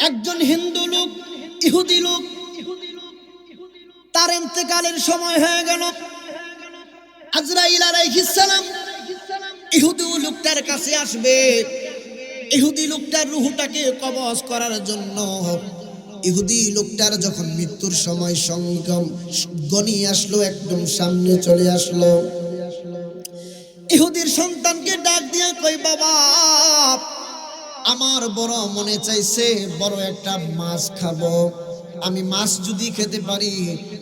একজন হিন্দু লোক, ইহুদি লোক, তার ইন্তেকালের সময় হয়ে গেল। আজরাইল আলাইহিস সালাম ইহুদি লোকটার কাছে আসবে, ইহুদি লোকটার রূহটাকে কবজ করার জন্য। ইহুদি লোকটার যখন মৃত্যুর সময় সংগম গনিয়ে আসলো, একদম সামনে চলে আসলো, ইহুদির সন্তানকে ডাক দিয়ে কই, বাবা আমার বড় মনে চাইছে বড় একটা মাছ খাবো, আমি মাছ যদি খেতে পারি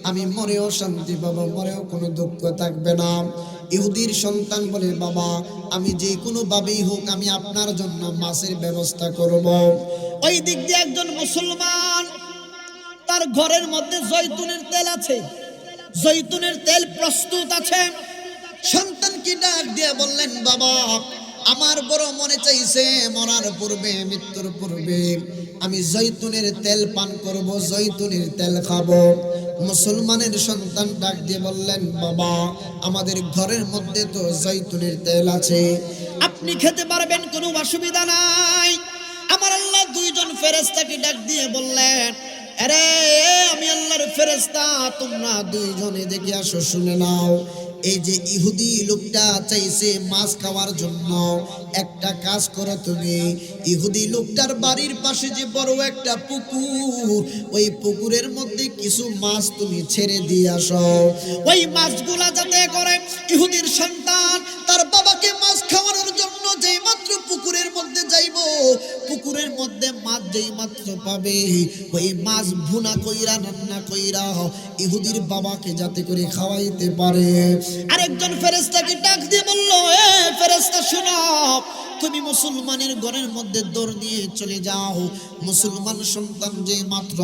আমি মরেও শান্তি পাবো, মরেও কোনো দুঃখ থাকবে না। ইহুদির সন্তান বলে, বাবা আমি যে কোনো ভাবেই হোক আমি আপনার জন্য মাছের ব্যবস্থা করব। ওই দিক দিয়ে একজন মুসলমান, তার ঘরের মধ্যে জয়তুনের তেল আছে, জয়তুনের তেল প্রস্তুত আছে। সন্তানকে ডাক দিয়ে বললেন, বাবা আমার বড় মনে চাইছে মরার পূর্বে, মৃত্যুর পূর্বে আমি জয়তুনের তেল পান করব, জয়তুনের তেল খাবো। মুসলমানের সন্তান ডাক দিয়ে বললেন, বাবা আমাদের ঘরের মধ্যে তো জয়তুনের তেল আছে, আপনি খেতে পারবেন, কোনো অসুবিধা নাই। আমার আল্লাহ দুইজন ফেরেশতাকে ডাক দিয়ে বললেন, আরে আমি আল্লাহর ফেরেশতা, তোমরা দুইজনে দেখে আসো, শুনে নাও। এই যে ইহুদি লোকটা চাইছে মাছ খাওয়ার জন্য, একটা কাজ করো তুমি, ইহুদি লোকটার বাড়ির পাশে যে বড় একটা পুকুর, ওই পুকুরের মধ্যে কিছু মাছ তুমি ছেড়ে দিয়ে আসো। ওই মাছগুলা যাতে করে ইহুদির সন্তান তার বাবাকে মাছ খাওয়ানোর জন্য যেই মাত্র পুকুরের মধ্যে যাইব, পুকুরের মধ্যে মাছ যেই মাত্র পাবে, ওই মাছ ভুনা কইরা রান্না কইরা ইহুদির বাবাকে যাতে করে খাওয়াইতে পারে। আরেকজন ফেরেশতাকে ডাক দিয়ে বলল, এ ফেরেশতা শোনো, তুমি মুসলমানের ঘরের মধ্যে দৌড় দিয়ে চলে যাও, মুসলমান সন্তান যে মাত্র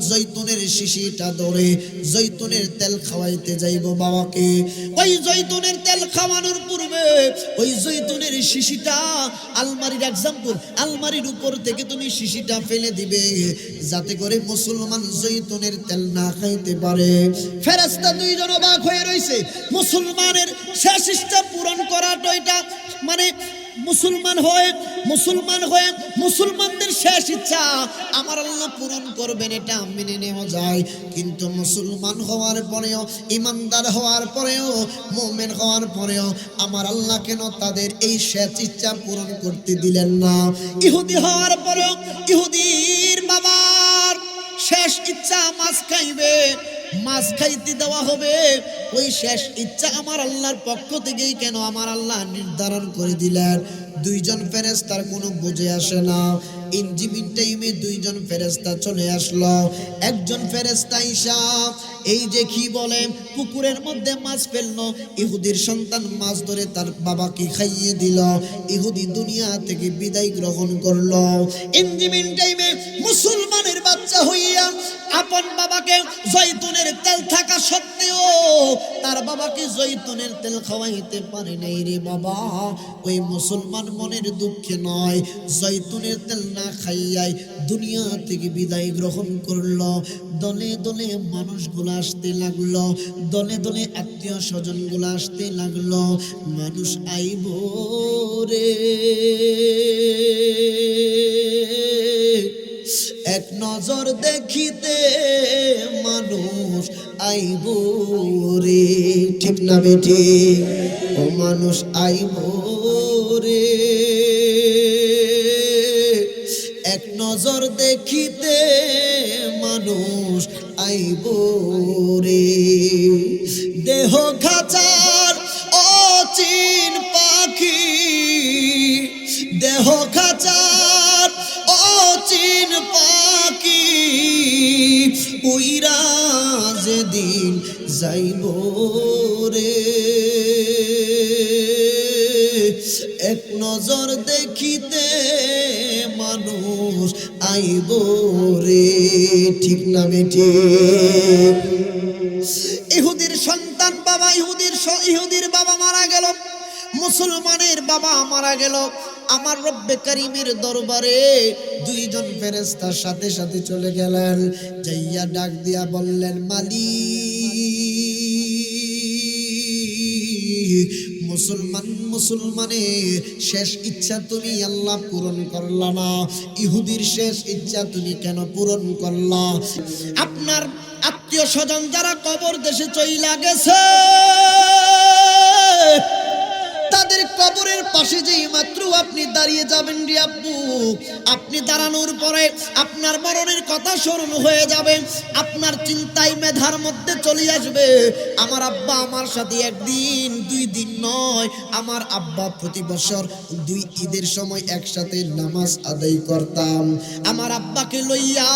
জৈতুনের শিশিটা ধরে জৈতুনের তেল খাওয়াইতে যাইব বাবাকে, ওই জৈতুনের তেল খাওয়ানোর পূর্বে ওই জৈতুনের শিশিটা আলমারির এক্সাম্পল, আলমারির উপর থেকে তুমি শিশিটা ফেলে দিবে, যাতে করে মুসলমান জৈতুনের তেল না খাইতে পারে। ফেরেশতা দুইজন অবাক হয়ে রইছে, মুসলমানের শেষ ইচ্ছা পূরণ করাটা এটা মানে মুসলমান হয়ে মুসলমানদের শেষ ইচ্ছা আমার আল্লাহ পূরণ করবেন, এটা মেনে নেওয়া যায়। কিন্তু মুসলমান হওয়ার পরেও, ইমানদার হওয়ার পরেও, মুমিন হওয়ার পরেও আমার আল্লাহ কেন তাদের এই শেষ ইচ্ছা পূরণ করতে দিলেন না? ইহুদি হওয়ার পরেও ইহুদির বাবার শেষ ইচ্ছা মাছ খাইবে, মাছ খাইতে দেওয়া হবে, ওই শেষ ইচ্ছা আমার আল্লাহর পক্ষ থেকেই কেন আমার আল্লাহ নির্ধারণ করে দিলেন? দুইজন ফেরেশতার কোনো বুঝে আসে না। ইনজিমিন টাইমে দুইজন ফেরেশতা চলে আসলো। একজন ফেরেশতা ঈশা এই যে কি বলে পুকুরের মধ্যে মাছ ফেললো, ইহুদির সন্তান মাছ ধরে তার বাবাকে খাইয়ে দিল, ইহুদি দুনিয়া থেকে বিদায় গ্রহণ করলো। ইনজিমিন টাইমে মুসলমানের বাচ্চা হইয়া আপন বাবাকে জয়তুনের তেল থাকা সত্ত্বেও তার বাবাকে জয়তুনের তেল খাওয়াইতে পারে নাই রে বাবা। ওই মুসলমান মনের দুঃখে নয়, জয়তুনের তেল না খাইয়াই দুনিয়া থেকে বিদায় গ্রহণ করলো। দলে দলে মানুষগুলো আসতে লাগলো, দলে দলে আত্মীয় স্বজন গুলো আসতে লাগলো, মানুষ আইব রে, এক নজর দেখিতে মানুষ আইব রে, ঠিক না বেটি? ও মানুষ আইব রে, এক নজর দেখিতে মানুষ আইব রে, দেহ খাঁচার অচিন পাখি, দেহ খাঁচার অচিন পাখি, উইরা যেদিন যাইব রে, এক নজর দেখিতে মানুষ আইব রে, ঠিক না বেটি? ইহুদির সন্তান বাবা, ইহুদির বাবা মারা গেল, মুসলমানের বাবা মারা গেল। আমার রব্বে করিমের দরবারে দুইজন ফেরেশতা সাথে সাথে চলে গেলেন, যাইয়া ডাক দিয়া বললেন, মালিক মুসলমানের শেষ ইচ্ছা তুমি আল্লাহ পূরণ করলা না, ইহুদির শেষ ইচ্ছা তুমি কেন পূরণ করলা? আপনার আত্মীয় স্বজন যারা কবর দেশে চইলা গেছে, তাদের কবরের পাশে যেই মাত্র আপনি দাঁড়িয়ে যাবেন রে আব্বু, আপনি দাঁড়ানোর পরে আপনার মরণের কথা স্মরণ হয়ে যাবে। আপনার চিন্তায় মেধার মধ্যে চলে আসবে, আমার আব্বা আমার সাথে একদিন 2 দিন নয়, আমার আব্বা প্রতি বছর 2 ঈদের সময় একসাথে নামাজ আদায় করতাম। আমার আব্বাকে লইয়া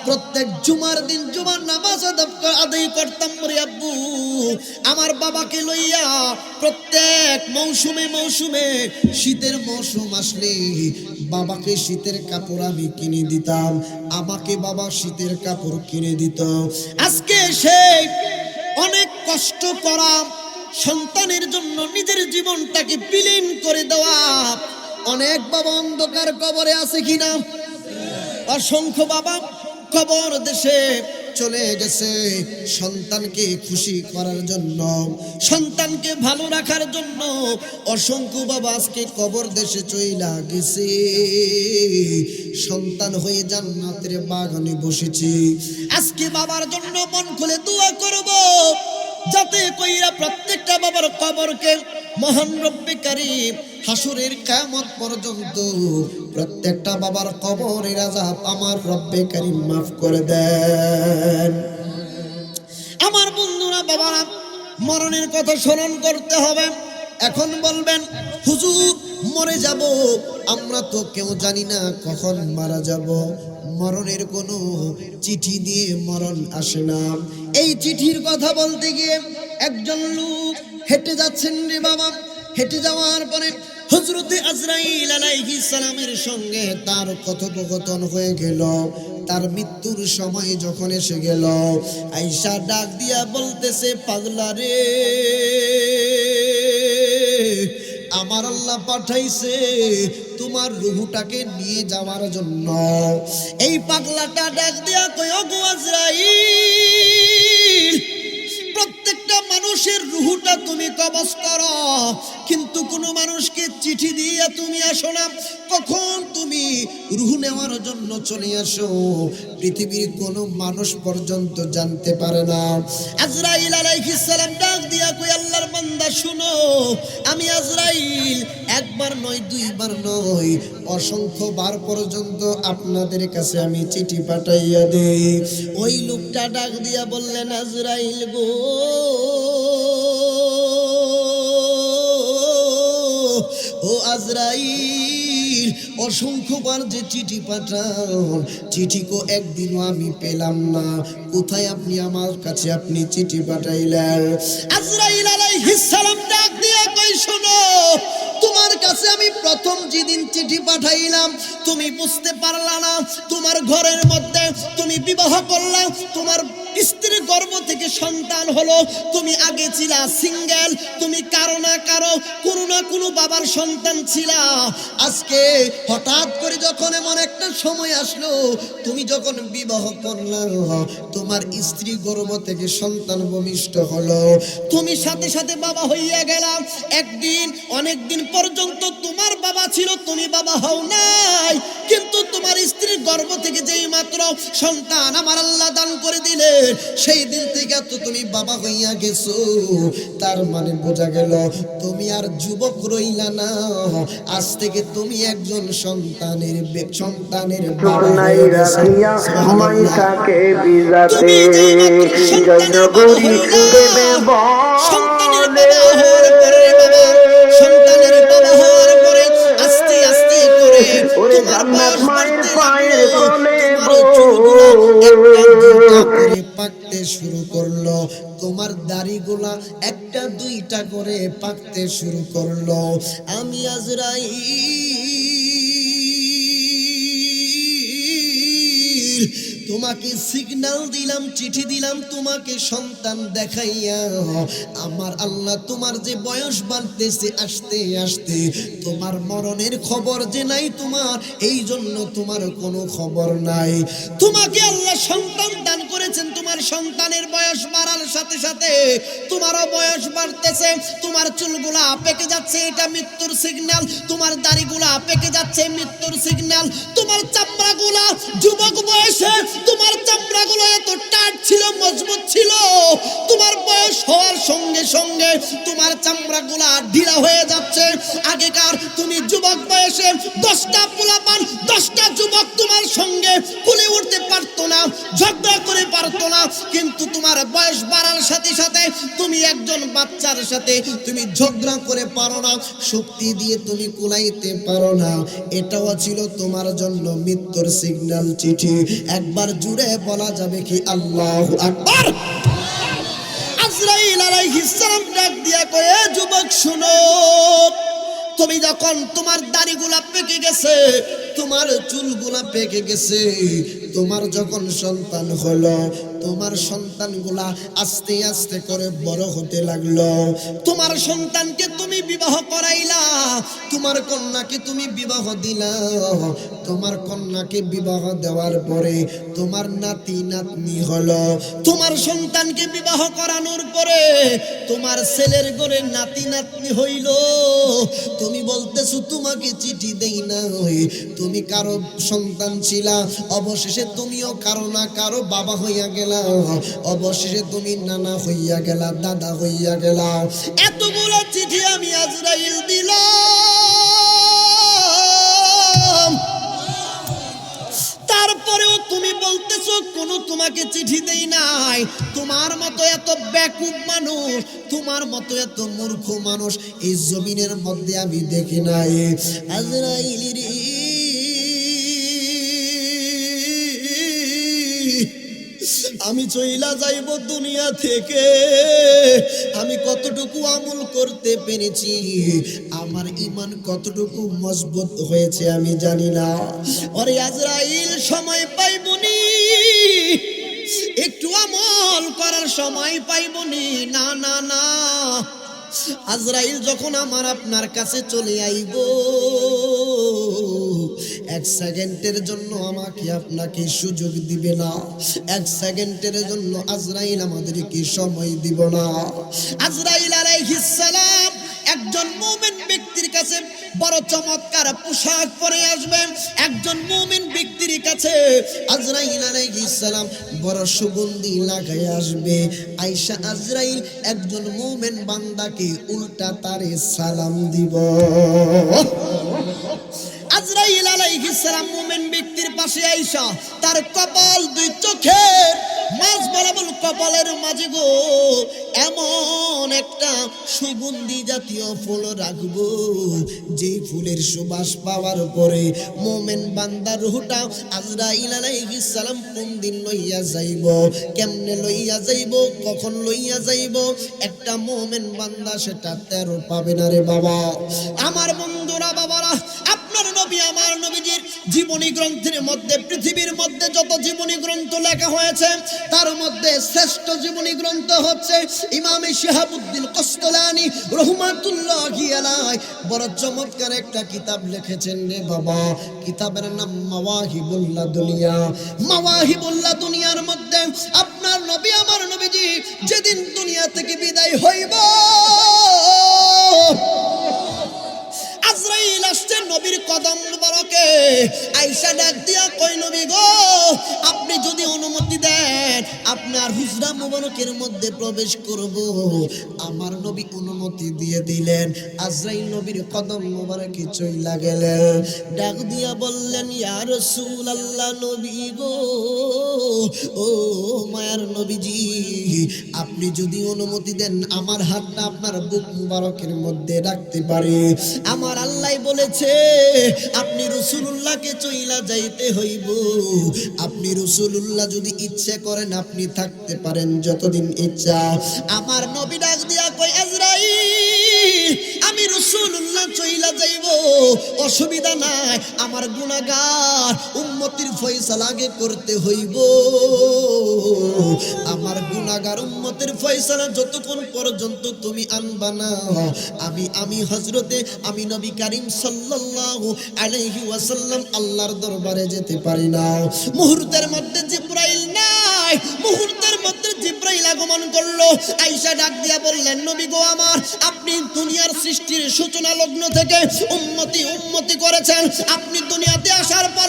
প্রত্যেক জুমার দিন জুমার নামাজ আদায় করতাম রে আব্বু। আমার বাবাকে লইয়া প্রত্যেক মৌসুমে শীতের মৌসুম আসলে বাবাকে শীতের কাপড় আমি কিনে দিতাম, আমাকে বাবা শীতের কাপড় কিনে দিত। আজকে সেই অনেক কষ্ট করা সন্তানের জন্য নিজের জীবনটাকে বিলীন করে দেওয়া, অনেক বাবা অন্ধকার কবরে আছে কিনা? অসংখ্য বাবা কবর দেশে চলে গেছে সন্তানকে খুশি করার জন্য, সন্তানকে ভালো রাখার জন্য। অসংখ্য বাবা আজকে কবর দেশে চইলা গেছে, সন্তান হয়ে জান্নাতের বাগানে বসেছে। আজকে বাবার জন্য মন খুলে দোয়া করব, যাতে কইরা প্রত্যেকটা বাবার কবরকে মহান রব্বে কারীম হাসরের কিয়ামত পর্যন্ত প্রত্যেকটা বাবার কবরের আযাব আমার রব্বে কারীম মাফ করে দেন। আমার বন্ধুরা, বাবারা, মরণের কথা স্মরণ করতে হবে। এখন বলবেন হুজুর মরে যাব, আমরা তো কেউ জানি না কখন মারা যাব। মরণের কোনো চিঠি দিয়ে মরণ আসে না। এই চিঠির কথা বলতে গিয়ে একজন লোক হেঁটে যাচ্ছেন রে বাবা। হেঁটে যাওয়ার পরে হযরতে আজরাইল আলাইহিস সালামের সঙ্গে তার কথোপকথন হয়ে গেল। তার মৃত্যুর সময় যখন এসে গেল, আয়েশা ডাক দিয়া বলতেছে, পাগলা রে, আমার আল্লাহ পাঠাইছে তোমার রূহটাকে নিয়ে যাওয়ার জন্য। এই পাগলাটা ডাক দিয়া কয়, ওগো আজরাইল, প্রত্যেকটা মানুষের রূহটা তুমি কবজ করো, কিন্তু কোনো মানুষকে চিঠি দিয়ে তুমি আসো না। কখন তুমি রূহ নেওয়ার জন্য চলে আসো, পৃথিবীর কোনো মানুষ পর্যন্ত জানতে পারে না। আজরাইল আলাইহিস সালাম ডাক দিয়া কই, আল্লাহর বান্দা শুনো, আমি আজরাইল একবার নয়, 2 বার নয়, অসংখ্য বার পর্যন্ত আপনাদের কাছে আমি চিঠি পাঠাইয়া দেই। ওই লোকটা ডাক দিয়া বললেন, আজরাইল গো, ও আজরাইল, অসংখ্যবার যে চিঠি পাঠান, চিঠি কো একদিনও আমি পেলাম না, কোথায় আপনি আমার কাছে আপনি চিঠি পাঠাইলেন? আজরাইল আলাইহিস সালাম ডাক দিয়া কই, শোনো, তোমার কাছে আমি প্রথম যেদিন চিঠি পাঠাইলাম তুমি বুঝতে পারলা না। তোমার ঘরের মধ্যে তুমি বিবাহ করলা, তোমার স্ত্রীর গর্ভ থেকে সন্তান হলো, তুমি আগে ছিলা সিঙ্গেল, তুমি কারো না কারো কোনো না কোনো বাবার সন্তান ছিলা। আজকে হঠাৎ করে যখন এমন একটা সময় আসলো, তুমি যখন বিবাহ করলা, তোমার স্ত্রী গর্ভ থেকে সন্তান ভূমিষ্ঠ হলো, তুমি সাথে সাথে বাবা হইয়া গেলা। একদিন অনেকদিন পর্যন্ত তোমার বাবা ছিল, তুমি বাবা হও নাই, কিন্তু তোমার স্ত্রীর গর্ভ থেকে যেই মাত্র সন্তান আমার আল্লাহ দান করে দিলে, সেই দিন থেকে তো তুমি বাবা হইয়া গেছো। তার মানে বোঝা গেল তুমি আর যুবক রইলা না, আজ থেকে তুমি একজন সন্তানের বাবা হয়ে গেছো। সন্তানের বাবা হওয়ার পরে আস্তে আস্তে করে তোমার মায়ের পায়ের তলে করে পাকতে শুরু করলো, তোমার দাড়িগুলা 1-2টা করে পাকতে শুরু করলো। আমি আজরাইল তোমাকে সিগন্যাল দিলাম, চিঠি দিলাম তোমাকে সন্তান দেখাইয়া, আমার আল্লাহ তোমার যে বয়স বাড়তেছে আস্তে আস্তে, তোমার মরণের খবর যে নাই তোমার, এই জন্য তোমার কোনো খবর নাই। তোমাকে আল্লাহ সন্তান দান করেছেন, তোমার সন্তানের বয়স বাড়ার সাথে সাথে তোমারও বয়স বাড়তেছে, তোমার চুলগুলা পেকে যাচ্ছে, এটা মৃত্যুর সিগন্যাল। তোমার দাড়িগুলা পেকে যাচ্ছে, মৃত্যুর সিগন্যাল। তোমার চামড়াগুলা যুবক বয়সে তোমার চামড়াগুলো এত টাইট ছিল, মজবুত ছিল, তোমার বয়স হওয়ার সঙ্গে সঙ্গে তোমার চামড়াগুলা ঢিলা হয়ে যাচ্ছে। আগেকার তুমি যুবক বয়সে 10টা পোলাপান, 10টা যুবক তোমার সঙ্গে কুলে উঠতে পারতো না, ঝগড়া করে পারতো না, কিন্তু তোমার বয়স বাড়ার সাথে সাথে তুমি একজন বাচ্চার সাথে তুমি ঝগড়া করে পারো না, শক্তি দিয়ে তুমি কুলাইতে পারো না। এটাও ছিল তোমার জন্য মৃত্যুর সিগন্যাল চিঠি। একবার জুড়ে বলা যাবে কি আল্লাহু আকবার। আজরাইল আলাইহিস সালাম ডাক দিয়া কয়ে, যুবক শুনো, তুমি যখন তোমার দাড়িগুলা পেকে গেছে, তোমার চুলগুলা পেকে গেছে, তোমার যখন সন্তান হলো, তোমার সন্তানগুলা আস্তে আস্তে করে বড় হতে লাগলো, তোমার সন্তানকে তুমি বিবাহ করাইলা, তোমার কন্যাকে তুমি বিবাহ দিলা, তোমার কন্যাকে বিবাহ দেওয়ার পরে তোমার নাতি নাতনি হলো, তোমার সন্তানকে বিবাহ করানোর পরে তোমার ছেলের ঘরে নাতি নাতনি হইল। তুমি বলতেছো তোমাকে চিঠি দেই না, তুমি কারো সন্তান ছিলা, অবশেষে তুমিও কারো না কারো বাবা হইয়া গেলা, অবশেষে তুমি নানা হইয়া গেলা, দাদা হইয়া গেলা। এতগুলো চিঠি আমি আজরাইল দিলাম, তারপরেও তুমি বলতেছো কোনো তোমাকে চিঠি দেই নাই। তোমার মতো এত বেকুব মানুষ, তোমার মতো এত মূর্খ মানুষ এই জমিনের মধ্যে আমি দেখি নাই। আজরাইল রে, আমি চইলা যাইব দুনিয়া থেকে, আমি কতটুকু আমল করতে পেরেছি, আমার ঈমান কতটুকু মজবুত হয়েছে আমি জানি না। ওরে আজরাইল, সময় পাইবনি, একটু আমল করার সময় পাইবনি, না না না। আজরাইল যখন আমার আপনার কাছে চলে আইব, 1 সেকেন্ডের জন্য আমাকে আপনাকে সুযোগ দিবে না, 1 সেকেন্ডের জন্য আজরাইল আমাদেরকে সময় দিব না। আজরাইল আলাইহিস সালাম একজন মুমিন ব্যক্তির কাছে বড় চমৎকার পোশাক পরে আসবেন, একজন মুমিন ব্যক্তির কাছে আজরাইল আলাইহিস সালাম বড় সুগন্ধি লাগাই আসবে। আয়েশা আজরাইল একজন মুমিন বান্দাকে উল্টা তারে সালাম দিব। আজরাইল আলাইহিস সালাম মুমিন ব্যক্তির পাশে আয়েশা, তার কপাল, 2 চোখের মাঝ বরাবর কপালের মাঝে গো এমন একটা সুগন্ধি জাতীয় ফুল রাখবো, যে ফুলের সুবাস পাওয়ার পরে মুমিন বান্দার রূহটা আজরাইল আলাইহিস সালাম কোন দিন লইয়া যাইব, কেমনে লইয়া যাইব, কখন লইয়া যাইব, একটা মুমিন বান্দা সেটা টেরও পাবে না রে বাবা। আমার বন্ধুরা, বাবারা, আপনার নবী, আমার নবীজির জীবনী গ্রন্থের মধ্যে, পৃথিবীর মধ্যে যত জীবনী গ্রন্থ লেখা হয়েছে তার মধ্যে শ্রেষ্ঠ জীবনী গ্রন্থ হচ্ছে ইমাম শিহাবুদ্দিন কস্তলানী রহমাতুল্লাহি আলাইহি বড় চমৎকার একটা কিতাব লিখেছেন রে বাবা। কিতাবের নাম মাওয়াহিবুল্লাহ দুনিয়া। মাওয়াহিবুল্লাহ দুনিয়ার মধ্যে আপনার নবী, আমার নবীজি যেদিন দুনিয়া থেকে বিদায় হইব, আজরাইল আসছে নবীর কদম মুবারকে। আয়েশা ডাক দিয়া কই, নবী গো, আপনি যদি অনুমতি দেন আপনার হুজরা মুবারকের মধ্যে প্রবেশ করব। আমার নবী অনুমতি দিয়ে দিলেন। আজরাইল নবীর কদম মুবারকে চইলা গেলেন। ডাক দিয়া বললেন, ইয়া রাসূলুল্লাহ, নবী গো, ও মায়ার নবীজি, আপনি যদি অনুমতি দেন আমার হাতটা আপনার বুক মুবারকের মধ্যে রাখতে পারি। আমার আল্লাহ বলেছে আপনি রাসূলুল্লাহকে চইলা যাইতে হইব। আপনি রাসূলুল্লাহ যদি ইচ্ছে করেন আপনি থাকতে পারেন যতদিন ইচ্ছা। আমার নবী ডাক দিয়া কই, আজরাইল, আমি রাসূলুল্লাহ চইলা যাইব, অসুবিধা নাই, আমার গুনাহগার উম্মত উম্মতির ফয়সালা আগে করতে হইব। আমার গুনাহগার উম্মতের ফয়সালা যতক্ষণ পর্যন্ত তুমি আনবা না, আমি হযরতে আমি নবী করিম সাল্লাল্লাহু আলাইহি ওয়াসাল্লাম আল্লাহর দরবারে যেতে পারি না। মুহূর্তের মধ্যে জিবরাইল নাই, মুহূর্তের মধ্যে জিবরাইল আগমন করলো। আয়েশা ডাক দিয়া বললেন, নবী গো আমার, আপনি দুনিয়ার সৃষ্টির সূচনা লগ্ন থেকে উম্মতি উম্মতি করেছেন। আপনি দুনিয়াতে আসার পর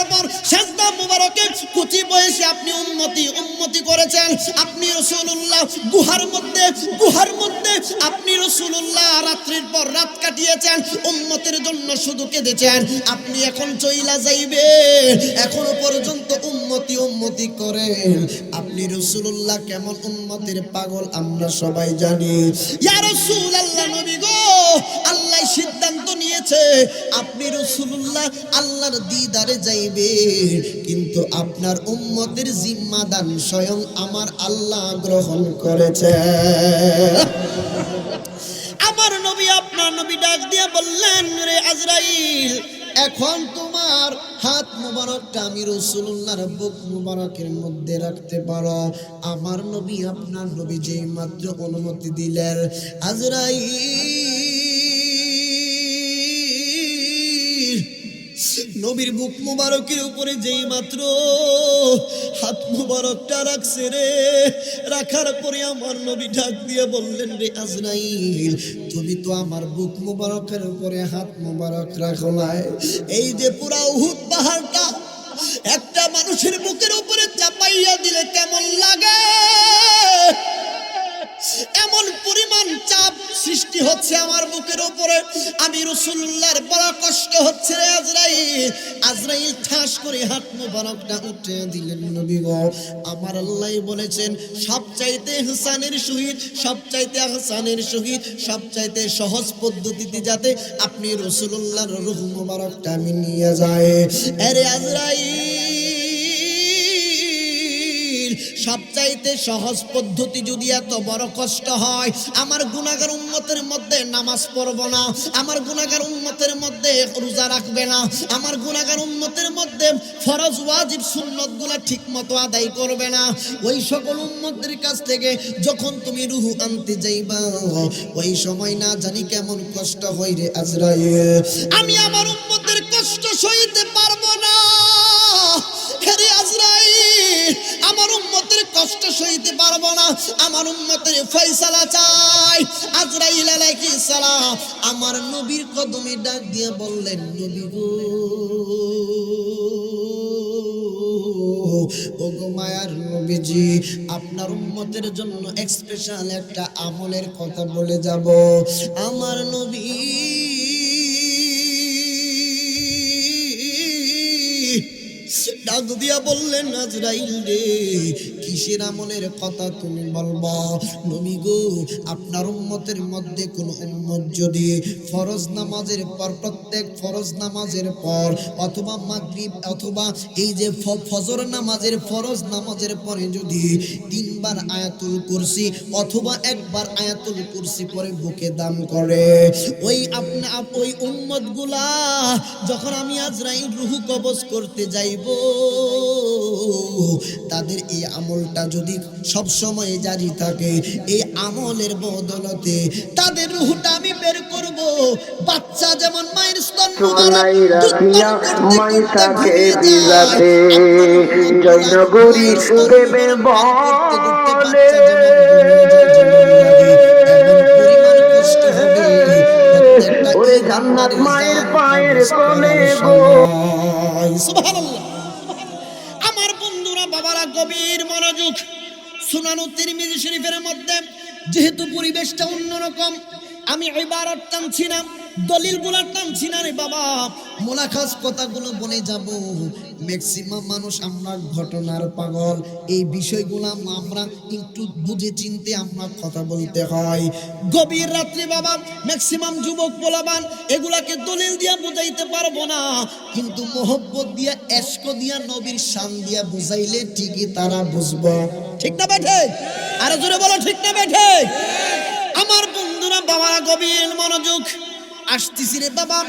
সেজদা মুবারকে কুচি বয়সে আপনি উম্মতি উম্মতি করেছেন। আপনি রাসূলুল্লাহ গুহার মধ্যে আপনি রাসূলুল্লাহ রাত্রির পর রাত কাটিয়েছেন, উম্মতের জন্য শুধু কেঁদেছেন। আপনি এখন চইলা যাইবেন, এখনো পর্যন্ত উম্মতি উম্মতি করেন। আপনি রাসূলুল্লাহ কেমন উম্মতের পাগল আমরা সবাই জানি। ইয়া রাসূলুল্লাহ, নবী গো, আল্লাহ সিদ্ধান্ত নিয়েছে আপনি রাসূলুল্লাহ আল্লাহর দিদারে যাইবেন, কিন্তু আপনার উম্মতের জিম্মাদান স্বয়ং আমার আল্লাহ গ্রহণ করেছে। আমার নবী, আপনার নবী ডাক দিয়ে বললেন, রে আজরাইল, এখন তোমার হাত মুবারকটা আমি রাসূলুল্লাহর বুক মুবারকের মধ্যে রাখতে পারো। আমার নবী, আপনার নবী যেই মাত্র অনুমতি দিলেন, আজরাইল নবীর বুক মুবারকের উপরে যেই মাত্র হাত মুবারকটা রাখছে রে, রাখার পরে আমার নবী ডাক দিয়ে বললেন, রে আজরাইল, তুমি তো আমার বুক মুবারকের উপরে হাত মুবারক রাখো নাই। এই যে পুরা উহুদ পাহাড়টা একটা মানুষের বুকের উপরে চাপাইয়া দিলে কেমন লাগে, এমন পরিমাণ চাপ সৃষ্টি হচ্ছে আমার বুকের উপরে। আমি রাসূলুল্লাহর বড় কষ্ট হচ্ছে রে আজরাইল। আজরাইল ঠাস করে হাত মুবারকটা উঠিয়ে দিলেন। নবী গো, আমার আল্লাহ বলেছেন, সবচাইতে হাসানের সহিত সবচাইতে সহজ পদ্ধতিতে যাতে আপনি রাসূলুল্লাহর রূহ মুবারকটা আমি নিয়ে যায়। আরে আজরাইল, সবচাইতে সহজ পদ্ধতি যদি এত বড় কষ্ট হয়, আমার গুনাহগার উম্মতের মধ্যে নামাজ পড়ব না, আমার গুনাহগার উম্মতের মধ্যে রোজা রাখবে না, আমার গুনাহগার উম্মতের মধ্যে ফরজ ওয়াজিব সুন্নতগুলো ঠিকমতো আদায় করবে না, ওই সকল উম্মতের কাছ থেকে যখন তুমি রূহ আনতে যাইবা, ওই সময় না জানি কেমন কষ্ট হয় রে আজরাইল। আমি আমার উম্মতের কষ্ট সইতে পারবো না। হে আজরাইল, আমার উম্মতের কষ্ট সইতে পারবো না, আমার উম্মতের ফয়সালা চাই। আজরাইল আলাইহিস সালাম আমার নবীর কদমে ডাক দিয়ে বললেন, নবী গো, ও গো মায়ার নবীজি, আপনার উম্মতের জন্য স্পেশাল একটা আমলের কথা বলে যাব। আমার নবী ডাক দিয়া বললেন, আজরাইল রে, কিসের আমলের কথা তুমি বলবা? নবী গো, আপনার উম্মতের মধ্যে কোন উম্মত যদি ফরজ নামাজের পর, প্রত্যেক ফরজ নামাজের পর, অথবা মাগরিব অথবা এই যে ফজর নামাজের ফরজ নামাজের পরে যদি 3 বার আয়াতুল কুরসি অথবা 1 বার আয়াতুল কুরসি পরে বুকে দান করে, ওই উম্মতগুলা যখন আমি আজরাইল রূহ কবজ করতে যাইব, তাদের এই আমলটা যদি সব সময় জারি থাকে, এই আমলের বদলতে তাদের রূহটা আমি বের করব। বাচ্চা যেমন মায়ের স্তন রাখিয়া মাইসাকে দিলাতে জয়নগরী দেবে বলে, ওরে জান্নাত মায়ের পায়ের তলে গো। সুবহানাল্লাহ। আমার বন্ধুরা, বাবারা, গভীর মনোযোগ। সুনান তিরমিজি শরীফের মধ্যে যেহেতু পরিবেশটা অন্যরকম, আমি ইবারত টানছি না, দলিলগুলো টানছি না রে বাবা, মোলাখাস কথাগুলো বলে যাব। ম্যাক্সিমাম মানুষ আমরা ঘটনার পাগল, এই বিষয়গুলো আমরা একটু বুঝে চিনতে আমরা কথা বলতে হয়। গভীর রাত্রি বাবা, ম্যাক্সিমাম যুবক পোলাবান এগুলাকে দলিল দিয়া বুঝাইতে পারবো না, কিন্তু মোহব্বত দিয়া, এশক দিয়া, নবীর শান দিয়া বুঝাইলে ঠিকই তারা বুঝবো। ঠিক না বেঠে? আরো জোরে বলো, ঠিক না বেঠে? আমার বন্ধুরা, বাবারা, গভীর মনোযোগ। আসতেছি রে বাবা।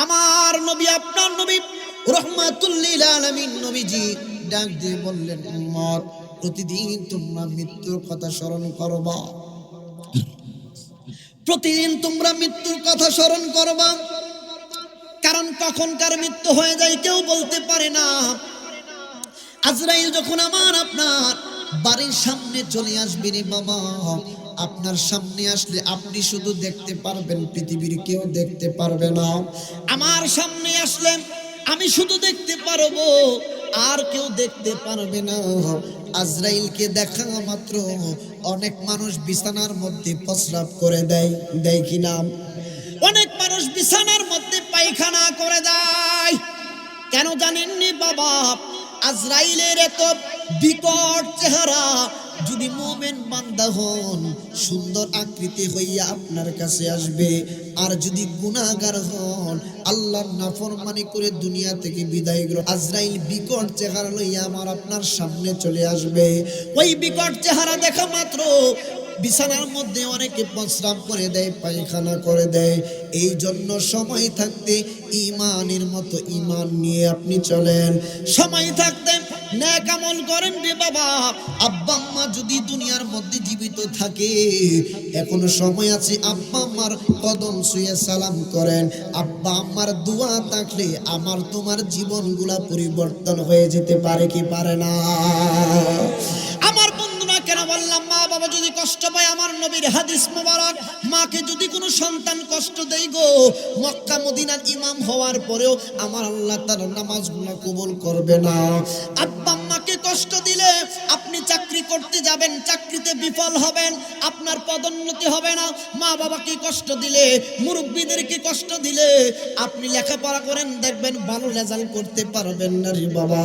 আমার নবী, আপনার নবী রহমাতুল লিল আলামিন নবীজি ডাক দিয়ে বললেন, উম্মত, প্রতিদিন তোমরা মৃত্যুর কথা স্মরণ করবা, প্রতিদিন তোমরা মৃত্যুর কথা স্মরণ করবা, কারণ কখনকার মৃত্যু হয়ে যায় কেউ বলতে পারে না। আজরাইল যখন আমার আপনার বাড়ির সামনে চলে আসবে রে বাবা, আপনার সামনে আসলে আপনি শুধু দেখতে পারবেন, পৃথিবীর কেউ দেখতে পারবে না। আমার সামনে আসলে আমি শুধু দেখতে পারবো, আর কেউ দেখতে পারবে না। আজরাইলকে দেখা মাত্র অনেক মানুষ বিছানার মধ্যে প্রস্রাব করে দেয়, দেয় কিনা? অনেক মানুষ বিছানার মধ্যে পায়খানা করে দেয়। কেন জানেননি বাবা? আজরাইলের এত বিকট চেহারা, যদি মুমিন বান্দা হন সুন্দর আকৃতি হইয়া আপনার কাছে আসবে, আর যদি গুনাহগার হন আল্লাহর নাফরমানি করে দুনিয়া থেকে বিদায় গ্রহণ, আজরাইল বিকট চেহারা লইয়া আমার আপনার সামনে চলে আসবে। ওই বিকট চেহারা দেখা মাত্র বিছানার মধ্যে অনেকে প্রস্রাব করে দেয়, পায়খানা করে দেয়। এই জন্য সময় থাকতে ঈমানের মতো ঈমান নিয়ে আপনি চলেন, সময় থাকতে নেক আমল করেন রে বাবা। আব্বা আম্মা যদি দুনিয়ার মধ্যে জীবিত থাকে, এখনো সময় আছে, আব্বা আম্মার কদম ছুঁয়ে সালাম করেন। আব্বা আম্মার দোয়া থাকলে আমার তোমার জীবনগুলা পরিবর্তন হয়ে যেতে পারে কি পারে না? আমার বন্ধুরা, কেন বললাম মা বাবা যদি কষ্ট পায়? আমার নবীর হাদিস মোবারক, মাকে যদি কোনো সন্তান কষ্ট দেয় গো, মক্কা মদিনার ইমাম হওয়ার পরেও আমার আল্লাহ তার নামাজগুলো কবুল করবে না। আব্বা আম্মাকে কষ্ট দিলে আপনি চাকরি করতে যাবেন, চাকরিতে বিফল হবেন, আপনার পদোন্নতি হবে না। মা বাবাকে কষ্ট দিলে, মুরব্বীদেরকে কষ্ট দিলে আপনি লেখাপড়া করেন, দেখবেন ভালো রেজাল্ট করতে পারবেন না রে বাবা।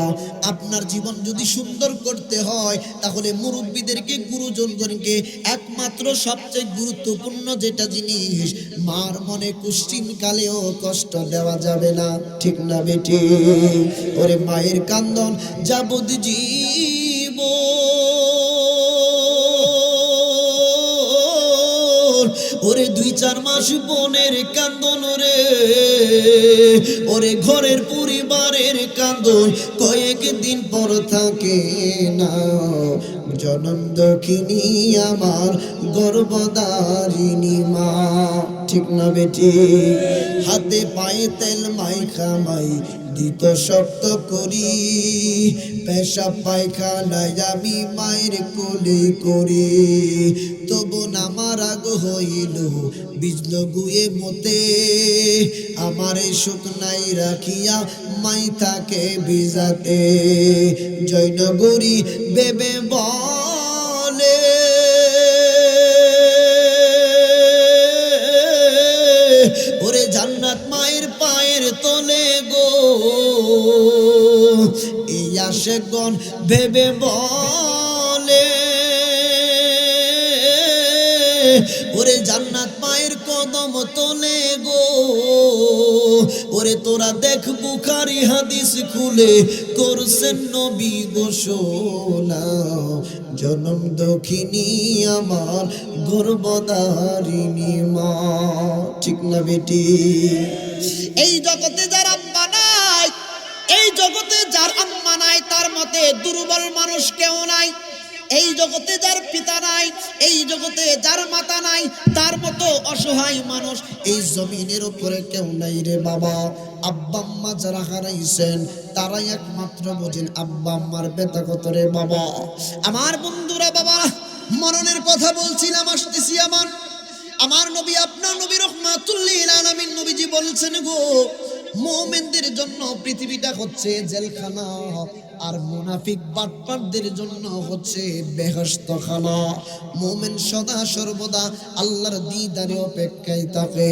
আপনার জীবন যদি সুন্দর করতে হয়, তাহলে মুরব্বীদেরকে, গুরুজনগণকে একমাত্র সবচেয়ে গুরুত্বপূর্ণ যেটা জিনিস, মার মনে কুশ্চিন কালেও কষ্ট দেওয়া যাবে না, ঠিক না বেটি? ওরে মায়ের কান্দন যাবজ্জীব, ওরে 2-4 মাস বোনের কান্দন রে, ওরে ঘরের পরিবারের কান্দন কয়েকদিন পর থাকে না। জনম দক্ষিণী আমার গর্ভধারিণী মা, ঠিক না বেটি? হাতে পায়ে তেল মাইখা মাই দিত শক্ত করি, পেশাব পায়খানায় আমি মায়ের কোলে করি, তবু আমার আগ হইল বিজল গুয়ে মতে, আমার শুকনাই রাখিয়া মাই থাকে ভিজাতে। জয়নগরী বেবে বলে, ওরে জান্নাত মায়ের পায়ের তলে গো, এই আশেকগণ ভেবে বলে, ওরে জান্নাত মায়ের কদম তলে গো। ওরে তোরা দেখ বুখারী হাদিস খুলে, করছেন নবী ঘোষণা, জনম দক্ষিণী আমার গর্ভধারিণী মা, ঠিক না বেটি? এই জগতে যার আব্বা নাই, এই জগতে যার আম্মা নাই, তার মতে দুর্বল মানুষ কেউ নাই। এই জগতে যার পিতা নাই, এই জগতে যার মাতা নাই, তার মতো অসহায় মানুষ এই জমিনের উপরে কেউ নাই রে বাবা। আব্বা আম্মা যারা হারাইছেন তারাই একমাত্র বোঝেন আব্বা আম্মার ব্যথা কত রে বাবা। আমার বন্ধুরা, বাবা মরণের কথা বলছিলাম, আসতেছি আমার নবী, আপনার নবী রহমাতুল লিল আলামিন নবীজি বলছেন গো, মুমিনদের জন্য পৃথিবীটা হচ্ছে জেলখানা, আর মুনাফিক বাটপারদের জন্য হচ্ছে বেহেশতখানা। মুমিন সদা সর্বদা আল্লাহর দিদারে অপেক্ষায় থাকে।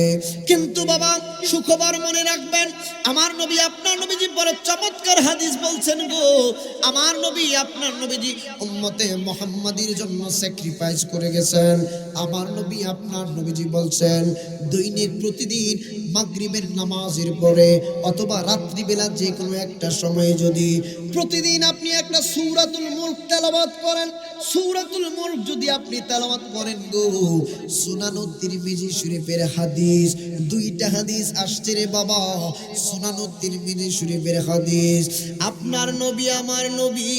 কিন্তু বাবা সুখবর মনে রাখবেন, আমার নবী আপনার নবীজি বড় চমৎকার হাদিস বলছেন গো। আমার নবী আপনার নবীজি উম্মতে মুহাম্মাদির জন্য স্যাক্রিফাইস করে গেছেন। আমার নবী আপনার নবীজি বলছেন, দৈনিক প্রতিদিন মাগরিবের নামাজের পরে অথবা রাত্রিবেলা যে কোনো একটা সময়ে যদি প্রতিদিন আপনি একটা সূরাতুল মুলক তেলাওয়াত করেন, সূরাতুল মুলক যদি আপনি তেলাওয়াত করেন গো, সুনানুত তিরমিজি শরীফের হাদিস, দুইটা হাদিস আসছে রে বাবা, সুনানুত তিরমিজি শরীফের হাদিস। আপনার নবী আমার নবী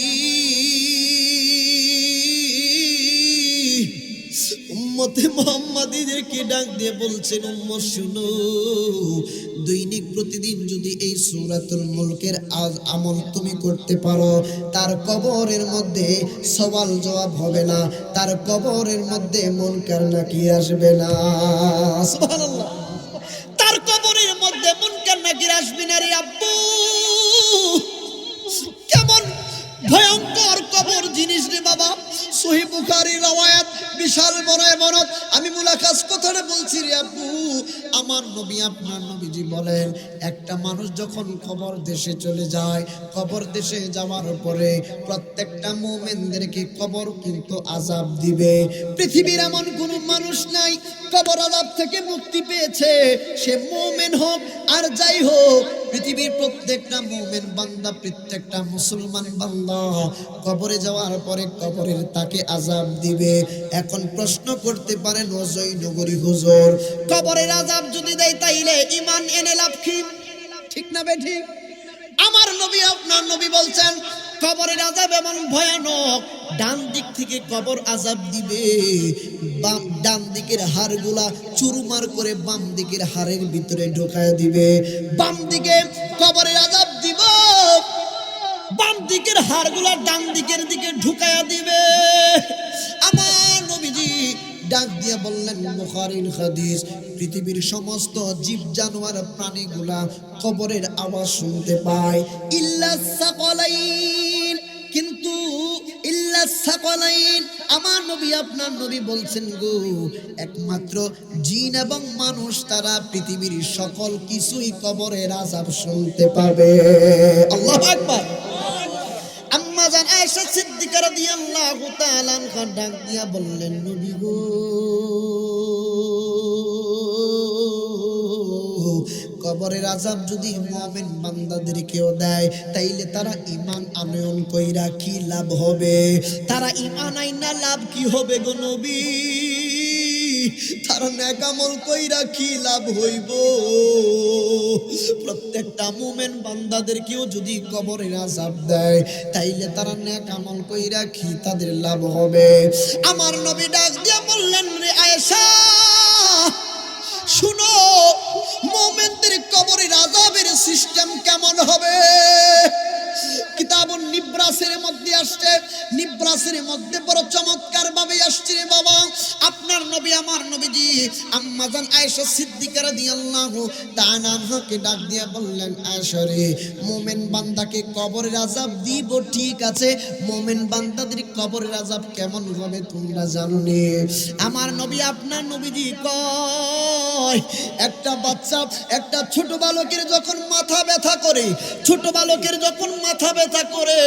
উম্মতে মুহাম্মাদীদেরকে ডাক দিয়ে বলছেন, উম্মত শুনো, দৈনিক প্রতিদিন যদি এই সূরাতুল মুলকের আমল তুমি করতে পারো, তার কবরের মধ্যে সওয়াল জবাব হবে না, তার কবরের মধ্যে মুনকার নাকির আসবে না। সুবহানাল্লাহ। তার কবরের মধ্যে মুনকার নাকির আসবে না রে আব্বু। কেমন ভয়ঙ্কর কবর জিনিস রে বাবা। সহিহ বুখারীর রওয়ায়াত, বিশাল বড় ইবারত। আমি মুলাকাস কথাটা বলছি রে আব্বু। আমার নবী আপনার নবীজি বলেন, একটা মানুষ যখন কবর দেশে চলে যায়, কবর দেশে যাওয়ার পরে প্রত্যেকটা মুমিনদেরকে কবর কিন্তু আযাব দিবে। পৃথিবীর এমন কোন মানুষ নাই কবর আযাব থেকে মুক্তি পেয়েছে, সে মুমিন হোক আর যাই হোক। পৃথিবীর প্রত্যেকটা মুমিন বান্দা, প্রত্যেকটা মুসলমান বান্দা কবরে যাওয়ার পরে কবরের তাকে আযাব দিবে। এখন প্রশ্ন করতে পারেন, ও জয়নগরী হুজুর, কবরের আযাব যদি দেয় তাইলে ঈমান এনে লাভ কি? ঠিক না বেঠিক? আমার নবী আপনার নবী বলছেন, কবরের আযাব এমন ভয়ানক, ডান দিক থেকে কবর আযাব দিবে, ডান দিকের হাড়গুলা চুরমার করে বাম দিকের হাড়ের ভিতরে ঢোকায় দিবে। বাম দিকে কবরের আযাব দিব, বাম দিকের হাড়গুলা ডান দিকের দিকে ঢুকায়া দিবে। আমার নবীজি ডাক দিয়ে বললেন, বুখারীর হাদিস, পৃথিবীর সমস্ত জীব জানোয়ার প্রাণীগুলা কবরের আওয়াজ শুনতে পায়, ইল্লা সাকালাইন, কিন্তু ইল্লা সাকালাইন, আমার নবী আপনার নবী বলছেন গো, একমাত্র জিন এবং মানুষ তারা পৃথিবীর সকল কিছুই কবরের আযাব শুনতে পাবে। আল্লাহু আকবার। আম্মা জান আয়েশা সিদ্দিকা রাদিয়াল্লাহু তাআলা আনহা ডাক দিয়া বললেন, নবী গো, কবরের আযাব যদি মুমিন বান্দাদেরকেও দেয়, তাইলে তারা ঈমান আনয়ন কইরা কি লাভ হবে? তারা ঈমান আইনা লাভ কি হবে গো নবী? তারা নেক আমল কইরা কি লাভ হইব? প্রত্যেকটা মুমিন বান্দাদেরকেও যদি কবরের আযাব দেয়, তাইলে তারা নেক আমল কইরা কি তাদের লাভ হবে? আমার নবী ডাক দিয়া বললেন, রে আয়েশা শুনো, মুমিনদের কবরের আযাবের সিস্টেম কেমন হবে? কিতাবুন নিব্রাসের মধ্যে আসছে, নিব্রাসের মধ্যে বড় চমৎকার ভাবে আসছে রে বাবা। আপনার নবী আমার নবীজি আম্মা জান আয়েশা সিদ্দিকা রাদিয়াল্লাহু তাআলা আনহাকে ডাক দিয়া বললেন, আয়েশা রে, মুমিন বান্দাকে কবরের আযাব দিব ঠিক আছে, মুমিন বান্দাদের কবরের আযাব কেমন হবে তোমরা জানো নি? আমার নবী আপনার নবীজি কয়, একটা বাচ্চা, একটা ছোট বালকের যখন মাথা ব্যথা করে, ছোট বালকের যখন মাথা ব্যথা করে,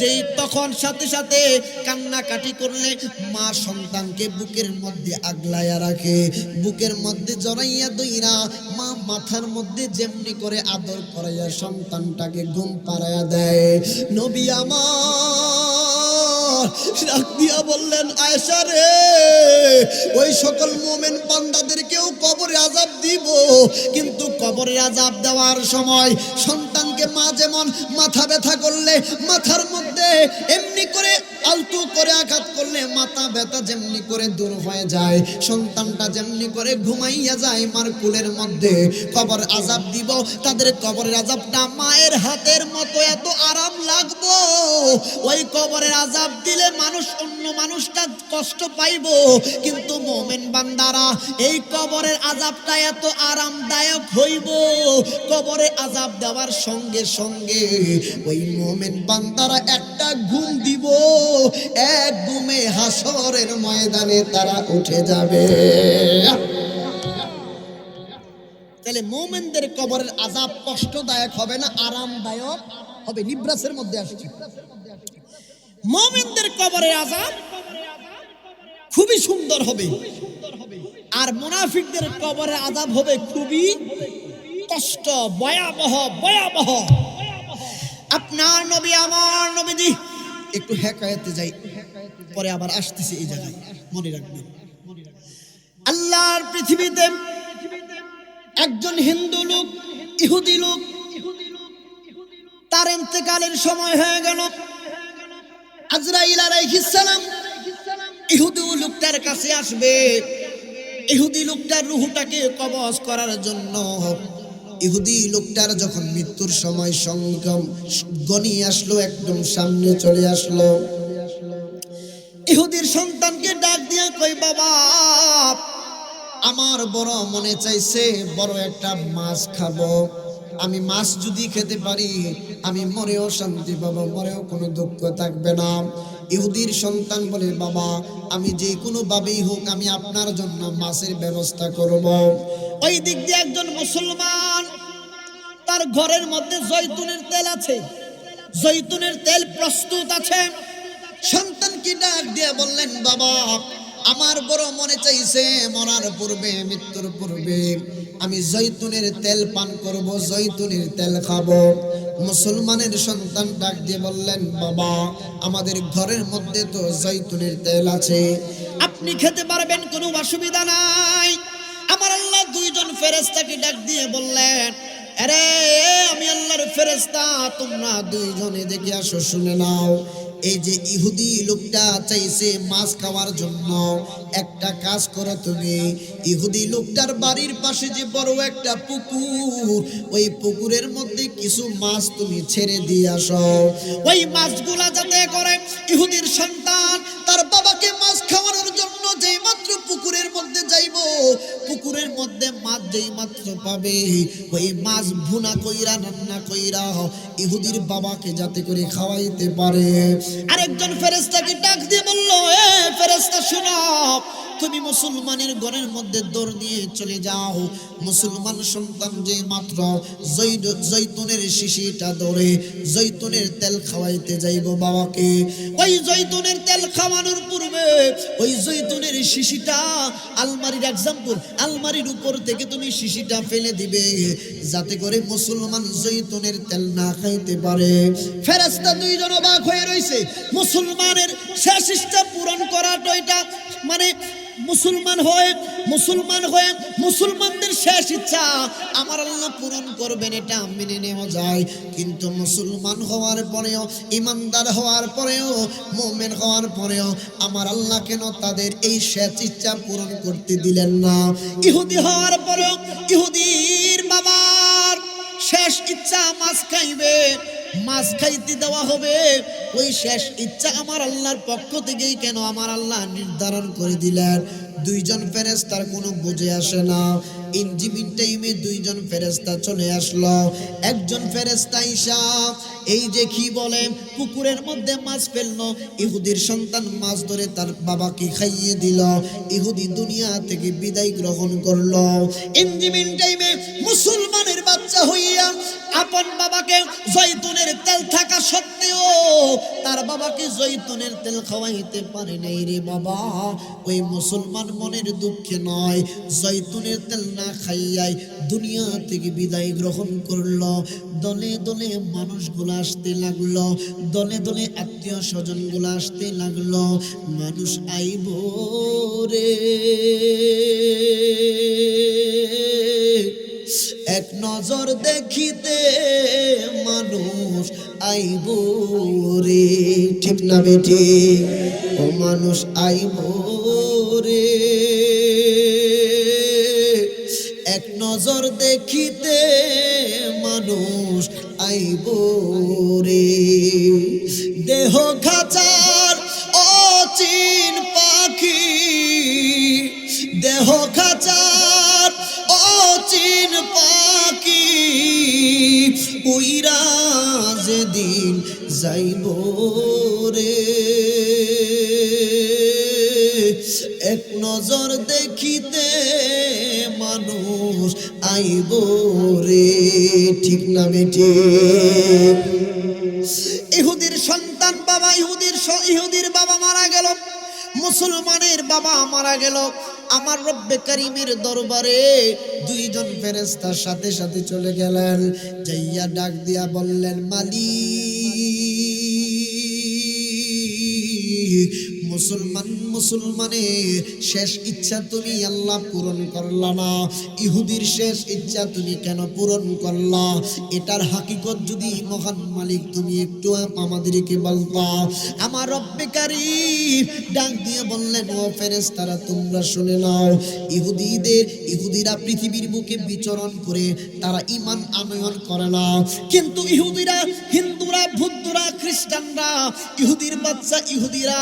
যেই তখন সাথে সাথে কান্নাকাটি করলে মা সন্তানকে বুকের মধ্যে আগলাইয়া রাখে, বুকের মধ্যে জড়াইয়া দইরা মা মাথার মধ্যে যেমনি করে আদর করাইয়া সন্তানটাকে ঘুম পাড়াইয়া দেয়। নবী আমার ডাক দিয়া বললেন, আয়েশা রে, ওই সকল মুমিন বান্দাদেরকেও কবরে আযাব দিব, কিন্তু কবরে আযাব দেওয়ার সময় সন্তানকে মা যেমন মাথা ব্যথা করলে মাথার মধ্যে এমনি করে আলতু করে আঘাত করলে মাথা ব্যথা যেমনি করে দূর হয়ে যায়, সন্তানটা যেমনি করে ঘুমাইয়া যায় মার কোলের মধ্যে, কবর আযাব দিব, তাদের কবরের আযাবটা মায়ের হাতের মতো এত আরাম লাগবো। ওই কবরের আযাব দিলে মানুষ, অন্য মানুষটা কষ্ট পাইব, কিন্তু মুমিন বান্দারা এই কবরের আযাবটা এত আরামদায়ক হইব, কবরে আযাব দেওয়ার সঙ্গে সঙ্গে ওই মুমিন বান্দারা একটা ঘুম দিব, এক ঘুমে হাসরের ময়দানে তারা উঠে যাবে। তাহলে মুমিনদের কবরের আযাব কষ্টদায়ক হবে না, আরামদায়ক হবে। নিব্রাসের মধ্যে আসছে, মুমিনদের কবরের আযাব খুবই সুন্দর হবে। আর মুনাফিকদের কবরে আযাব হবে খুবই কষ্ট, ভয়াবহ ভয়াবহ। আপনার নবী আমার নবীজি, একটু হেকায়েতে যাই, পরে আবার আসতেছি এই জায়গায়, মনে রাখবেন। আল্লাহর পৃথিবীতে একজন হিন্দু লোক, ইহুদি লোক, তার ইন্তেকালের সময় হয়ে গেল। আজরাইল আলাইহিস সালাম ইহুদি লোকটার কাছে আসবে, ইহুদি লোকটার রূহটাকে কবজ করার জন্য। ইহুদি লোকটার যখন মৃত্যুর সময় সংগম গনি আসলো, একদম সামনে চলে আসলো, ইহুদির সন্তানকে ডাক দিয়ে কই, বাবা আমার বড় মনে চাইছে বড় একটা মাছ খাবো। আমি মাছ যদি খেতে পারি আমি মরেও শান্তি পাবো, মরেও কোনো দুঃখ থাকবে না। ইহুদির সন্তান বলে, বাবা আমি যে কোনো ভাবেই হোক আমি আপনার জন্য মাছের ব্যবস্থা করব। ওই দিক দিয়ে একজন মুসলমান, তার ঘরের মধ্যে জয়তুনের তেল আছে, জয়তুনের তেল প্রস্তুত আছে। সন্তানকে ডাক দিয়ে বললেন, বাবা আমার বড় মনে চাইছে মরার পূর্বে, মৃত্যুর পূর্বে আমি জয়তুনের তেল পান করব, জয়তুনের তেল খাবো। মুসলমানের সন্তান ডাক দিয়ে বললেন, বাবা আমাদের ঘরের মধ্যে তো জয়তুনের তেল আছে, আপনি খেতে পারবেন, কোনো অসুবিধা নাই। আমার আল্লাহ দুইজন ফেরেশতাকে ডাক দিয়ে বললেন, আরে আমি আল্লাহর ফেরেশতা, তোমরা দুইজনে দেখে আসো, শুনে নাও। এই যে ইহুদি লোকটা চাইছে মাছ খাওয়ার জন্য, একটা কাজ করো তুমি, ইহুদি লোকটার বাড়ির পাশে যে বড় একটা পুকুর, ওই পুকুরের মধ্যে কিছু মাছ তুমি ছেড়ে দিয়ে আসো। ওই মাছগুলা যাতে করে ইহুদির সন্তান তার বাবাকে মাছ খাওয়ানোর জন্য যেই মাত্র পুকুরের মধ্যে যাইব, পুকুরের মধ্যে মাছ যেই মাত্র পাবে, ওই মাছ ভুনা কইরা রান্না কইরা ইহুদির বাবাকে যাতে করে খাওয়াইতে পারে। আরেকজন ফেরেশতাকে ডাক দিয়ে বলল, এ ফেরেশতা শোনো, তুমি মুসলমানের ঘরের মধ্যে দৌড় দিয়ে চলে যাও। মুসলমান সন্তান যে মাত্র জৈতুনের শিশিটা ধরে জৈতুনের তেল খাওয়াইতে যাইব বাবাকে, ওই জৈতুনের তেল খাওয়ানোর পূর্বে ওই জৈতুনের শিশিটা আলমারির এক্সাম্পল, আলমারির উপর থেকে তুমি শিশিটা ফেলে দিবে, যাতে করে মুসলমান জৈতুনের তেল না খাইতে পারে। ফেরেশতা দুইজন অবাক হয়ে রইছে, মুসলমানের শেষ ইচ্ছা পূরণ করাটা এটা মানে মুসলমান হয়ে মুসলমানদের শেষ ইচ্ছা আমার আল্লাহ পূরণ করবেন, এটা মেনে নেওয়া যায়। কিন্তু মুসলমান হওয়ার পরেও, ইমানদার হওয়ার পরেও, মুমিন হওয়ার পরেও আমার আল্লাহ কেন তাদের এই শেষ ইচ্ছা পূরণ করতে দিলেন না? ইহুদি হওয়ার পরেও ইহুদির বাবার শেষ ইচ্ছা মাছ খাইবে, মাছ খাইতে দেওয়া হবে, ওই শেষ ইচ্ছা আমার আল্লাহর পক্ষ থেকেই কেন আমার আল্লাহ নির্ধারণ করে দিলেন? দুইজন ফেরেশতার কোনো বুঝে আসে না। ইনজিমিন টাইমে দুইজন ফেরেশতা চলে আসলো। একজন ফেরেশতা ঈসা এই যে কি বলে পুকুরের মধ্যে মাছ ফেললো, ইহুদির সন্তান মাছ ধরে তার বাবাকে খাইয়ে দিল, ইহুদি দুনিয়া থেকে বিদায় গ্রহণ করলো। ইনজিমিন টাইমে মুসলমানের বাচ্চা হইয়া আপন বাবাকে জয়তুনের তেল থাকা সত্ত্বেও তার বাবাকে জয়তুনের তেল খাওয়াইতে পারে নাই রে বাবা। ওই মুসলমান মনের দুঃখে নয়, জয়তুনের তেল না খাইয়াই দুনিয়া থেকে বিদায় গ্রহণ করলো। দলে দলে মানুষগুলো আসতে লাগলো, দলে দলে আত্মীয় স্বজন গুলো আসতে লাগলো। মানুষ আইব রে, এক নজর দেখিতে মানুষ আইব রে, ঠিক না বেটি? ও মানুষ আইব রে, এক নজর দেখিতে মানুষ আইব রে। দেহ খাঁচার অচিন পাখি, দেহ খাঁচার অচিন পাখি, উইরা যেদিন যাইব রে, এক নজর দেখিতে মানুষ আইব রে, ঠিক না বেটি? ইহুদির সন্তান বাবা, ইহুদির বাবা মারা গেল, মুসলমানের বাবা মারা গেল। আমার রব্বে কারীমের দরবারে দুইজন ফেরেশতা সাথে সাথে চলে গেলেন, যাইয়া ডাক দিয়া বললেন, মালিক, মুসলমানের শেষ ইচ্ছা তুমি আল্লাহ পূরণ করলা না, ইহুদির শেষ ইচ্ছা তুমি কেন পূরণ করলা? এটার হাকিকত যদি মহান মালিক তুমি একটু আমাদেরকে বলতা। আমার রব্বে কারীম ডাক দিয়ে বললেন, ও ফেরেশতারা তোমরা শুনে নাও, ইহুদিরা পৃথিবীর বুকে বিচরণ করে তারা ঈমান আনয়ন করে না, কিন্তু ইহুদিরা, হিন্দুরা, বৌদ্ধরা, খ্রিস্টানরা, ইহুদির বাচ্চা ইহুদিরা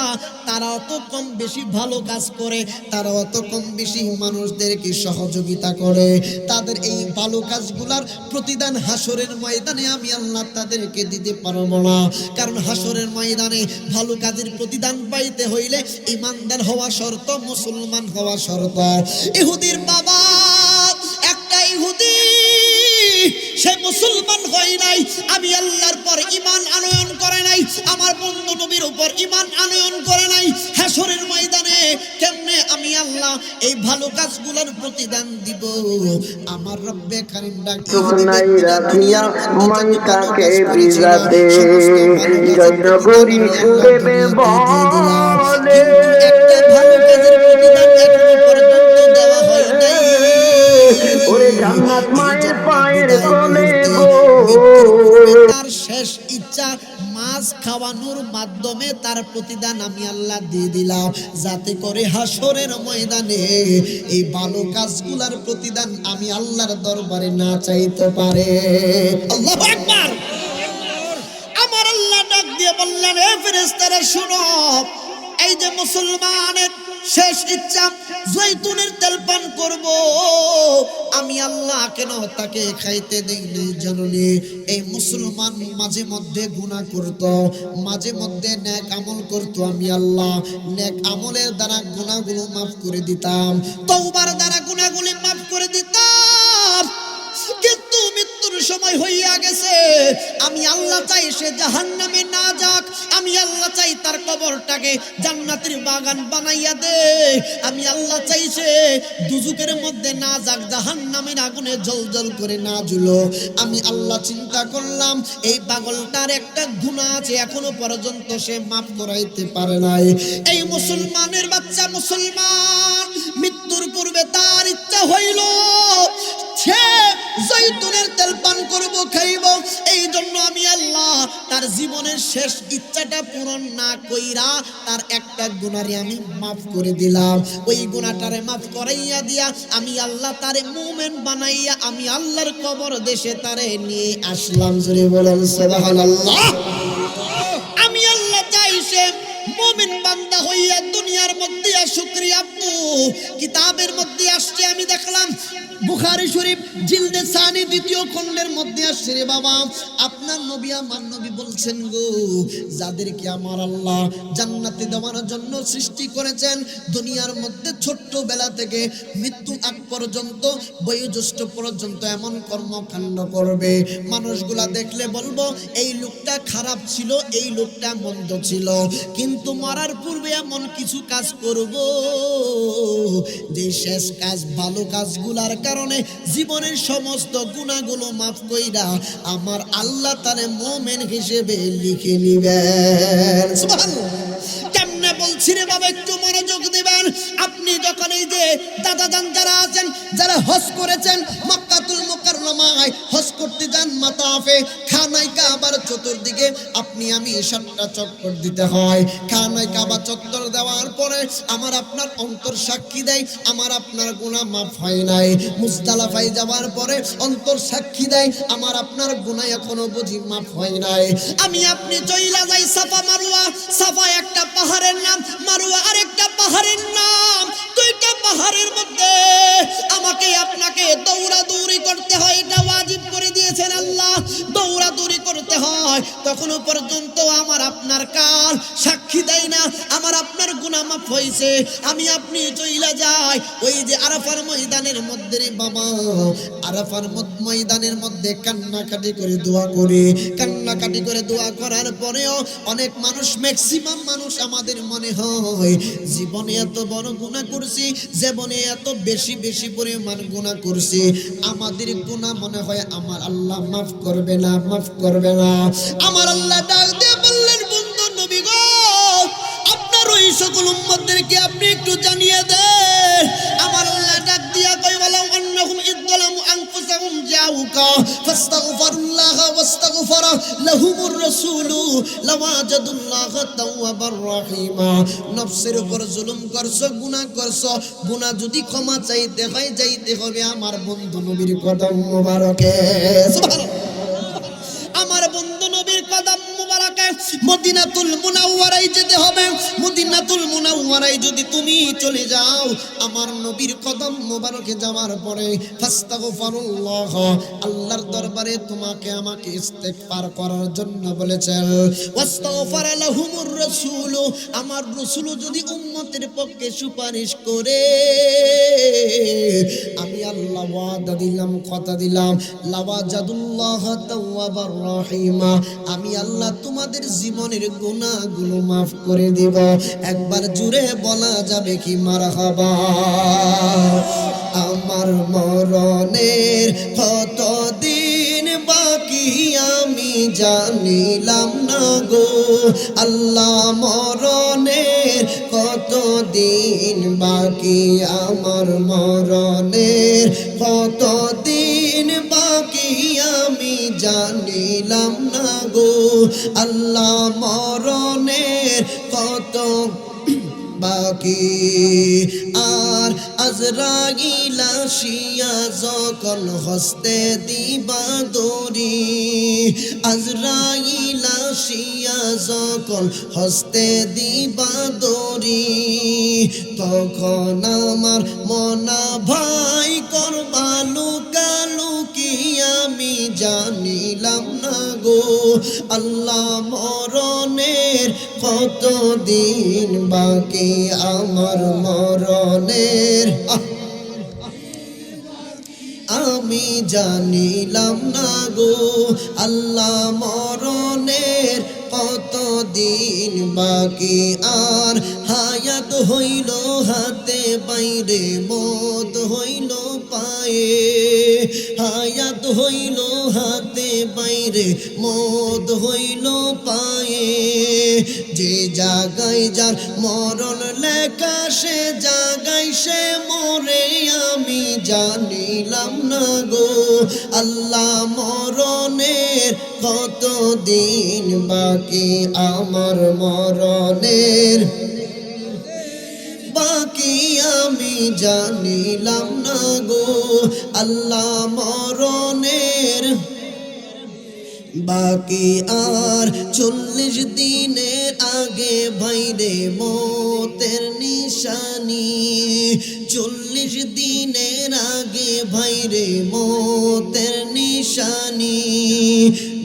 তারা অত কম বেশি ভালো কাজ করে, তারা অত কম বেশি মানুষদেরকে সহযোগিতা করে। তাদের এই ভালো কাজগুলার প্রতিদান হাসরের ময়দানে আমি আল্লাহ তাদেরকে দিতে পারবো না, কারণ হাসরের ময়দানে ভালো কাজের প্রতিদান পাইতে হইলে ঈমানদার হওয়া শর্ত, মুসলমান হওয়া শর্ত। ইহুদির বাবা একটা ইহুদি, সে মুসলমান হয় নাই, আমি আল্লাহর পর ঈমান আনয়ন করে নাই, আমার বন্ধু নবীর উপর ঈমান আনয়ন করে নাই। হাসরের ময়দানে কেমনে আমি আল্লাহ এই ভালো কাজগুলোর প্রতিদান দিব? আমার রব্বে কারীম ডাক সোনাই রাখিয়া মনটাকে বিজাতে জয়নগরী সুদেবে বলে, একটা ভালো কাজের প্রতিদান এখনো পর্যন্ত দেওয়া হয় নাই। ওরে জান্নাত মায়ের পায়ের তলে গো। মৃত্যুর পূর্বে তার শেষ ইচ্ছা মাছ খাওয়ানোর মাধ্যমে তার প্রতিদান আমি আল্লাহ দিয়ে দিলাম, যাতে করে হাসরের ময়দানে এই ভালো কাজগুলার প্রতিদান আমি আল্লাহর দরবারে না চাইতে পারে। আল্লাহু আকবার। আমার আল্লাহ ডাক দিয়ে বললেন, হে ফেরেশতারা শুনো, এই যে মুসলমানের শেষ ইচ্ছা জৈতুনের তেল পান করব, আমি আল্লাহ কেন তাকে খাইতে দেইনি জানি? এই মুসলমান মাঝে মধ্যে গুনাহ করত, মাঝে মধ্যে নেক আমল করত, আমি আল্লাহ নেক আমলের দ্বারা গুনাহগুলো মাফ করে দিতাম, তওবার দ্বারা গুনাহগুলো মাফ করে দিতাম। কিন্তু মৃত্যুর সময় হইয়া গেছে, আমি আল্লাহ চাই সে জাহান্নামে না যাক, আমি আল্লাহ চাই তার কবরটাকে জান্নাতের বাগান বানাইয়া দে, আমি আল্লাহ চাই সে দুজুকের মধ্যে না যাক, জাহান্নামের আগুনে জ্বলজ্বল করে না জ্বলো। আমি আল্লাহ চিন্তা করলাম, এই পাগলটার একটা গুনাহ আছে, এখনো পর্যন্ত সে মাফ করাইতে পারে নাই। এই মুসলমানের বাচ্চা মুসলমান মৃত্যুর পূর্বে তার ইচ্ছা হইল সে জৈতুনের তেল পান করব, খাইব। এই জন্য আমি আল্লাহ তার জীবনের শেষ ইচ্ছাটা পূরণ না কইরা তার একটা গুনাহরে আমি মাফ করে দিলাম। ওই গুনাহটারে মাফ করাইয়া দিয়া আমি আল্লাহ তারে মুমিন বানাইয়া আমি আল্লাহর কবর দেশে তারে নিয়ে আসলাম। জোরে বলেন সুবহানাল্লাহ। আমি আল্লাহ চাই সে মুমিন বান্দা হইয়া দুনিয়ার মধ্যে শুকরিয়া কিতাবের মধ্যে আসছে, আমি দেখলাম বুখারী শরীফ জিলদে সানি দ্বিতীয় খণ্ডের মধ্যে আসছে, রে বাবা আপনার নবী আমার নবী বলছেন গো, যাদেরকে আমার আল্লাহ জান্নাতে দেওয়ার জন্য সৃষ্টি করেছেন, দুনিয়ার মধ্যে ছোট্ট বেলা থেকে মৃত্যু আগ পর্যন্ত, বয়োজ্যেষ্ঠ পর্যন্ত এমন কর্মকাণ্ড করবে, মানুষগুলা দেখলে বলবো এই লোকটা খারাপ ছিল, এই লোকটা মন্দ ছিল, কিন্তু মরার পূর্বে এমন কিছু কাজ করব যে শেষ কাজ ভালো কাজগুলার কারণে জীবনের সমস্ত গুনাহগুলো মাফ কইরা আমার আল্লাহ তারে মুমিন হিসেবে লিখে নিবেন। সুবহানাল্লাহ। কেমনে বলছি রে বাবা, একটু মনোযোগ দিবেন। আপনি যখন এই যে দাদাজান যারা আছেন, যারা হজ করেছেন, মক্কাতুল মুকাররমায় হজ করতে যান, মাতাফে খানায় কাবার চতুর্দিকে আপনি আমি 7টা চক্কর দিতে হয়। খানায় কাবা চত্বর দেওয়ার পরে আমার আপনার অন্তর সাক্ষী দেয় আমার আপনার গুনাহ মাফ হয় নাই। মুজদালিফায় যাওয়ার পরে অন্তর সাক্ষী দেয় আমার আপনার গুনাহ এখনো বুঝি মাফ হয় নাই। আমি আপনি চইলা যাই সাফা মারওয়া, সাফা একটা পাহাড়ের নাম, মারওয়া আরেকটা পাহাড়ের নাম, দুইটা পাহাড়ের মধ্যে আমাকে আপনাকে দৌড়াদৌড়ি করতে হয়, এটা ওয়াজিব করে দিয়েছেন আল্লাহ, দৌড়াদৌড়ি করতে হয়। তখনও পর্যন্ত আমার আপনার কাল সাক্ষী দেয় না আমার আপনার গুনাহ গুনাহ মাফ হইছে, আমি আপনি চইলা যাই ওই যে আরাফার ময়দানের মধ্যে রে বাবা, আরাফার ময়দানের মধ্যে কান্নাকাটি করে দোয়া করি, কান্নাকাটি করে দোয়া করার পরেও অনেক মানুষ, ম্যাক্সিমাম মানুষ আমাদের মনে হয় জীবনে এত বড় গুনাহ করছি, জীবনে এত বেশি বেশি পরিমাণ গুনাহ করছি, আমাদের গুনাহ মনে হয় আমার আল্লাহ মাফ করবে না, মাফ করবে না। আমার আল্লাহ ডাক দিয়ে বললেন, বন্ধু নবী গো, আপনার ওই সকল উম্মতদেরকে আপনি একটু জানিয়ে দেন। আমার আল্লাহ ডাক দিয়া কই, ওয়ালাউ আন্নাহুম ইযলামু আনফুসাহুম জাউকা ফাস্তাগফিরুল্লাহ ওয়াস্তাগফারা লাহুমুর রাসূলু লাওয়াজাদুল্লাহ তাওয়াবার রহিমা। নফসের উপর জুলুম করছো, গুনাহ করছো, গুনাহ যদি ক্ষমা চাইতে হয় যাইতে হবে আমার বন্ধু নবীর কদম মোবারকে। সুবহানাল্লাহ। আমার বন্ধু নবীর কদম মুবারকে মদিনাতুল মুনাওয়ারায় যেতে হবে। মদিনাতুল মুনাওয়ারায় যদি তুমি চলে যাও, আমার নবীর কদম মুবারকে যাওয়ার পরে ফাস্তাগফিরুল্লাহ, আল্লাহর দরবারে তোমাকে আমাকে ইস্তেগফার করার জন্য বলেছেন। ওয়াস্তাগফারা লাহুমুর রাসূল, আমার রাসূল যদি উম্মতের পক্ষে সুপারিশ করে, আমি আল্লাহ ওয়াদা দিলাম, কথা দিলাম, লাওয়াজাদুল্লাহ তাওয়াবার রহিমা, আমি আল্লাহ তোমাদের জীবনের গুনাহগুলো মাফ করে দিব। একবার জুড়ে বলা যাবে কি মারহাবা। আমার মরণের কত দিন বাকি আমি জানিলাম না গো আল্লাহ, মরণের কত দিন বাকি, আমার মরণের কত দিন বাকি আমি জানিলাম না গো আল্লাহ, মরণের কত বাকি। আর আজরাইল আসিয়া যখন হস্তে দিবা দড়ি, আজরাইল আসিয়া যখন হস্তে দিবা দড়ি, তখন আমার মনা ভাই করবা লুকালুকি আমি জানিলাম না গো আল্লাহ, মরণের কত দিন বাকি, আমার মরণের আমি জানিলাম না গো আল্লাহ, মরণের কত দিন বাকি। আর হায়াত হইল হাতে বাইরে, মত হইল পায়ে, হায়াত হইল হাতে বাইরে, মত হইল পায়ে, যে জায়গায় যার মরণ লেখা সে জায়গায় সে মরে আমি জানিলাম না গো আল্লাহ, মরণের কত দিন বাকি, আমার মরণের বাকি আমি জানিলাম না গো আল্লাহ, মরণের বাকি। আর 40 দিনের আগে ভাইরে মতের নিশানি, 40 দিনের আগে ভাইরে মতের নিশানি,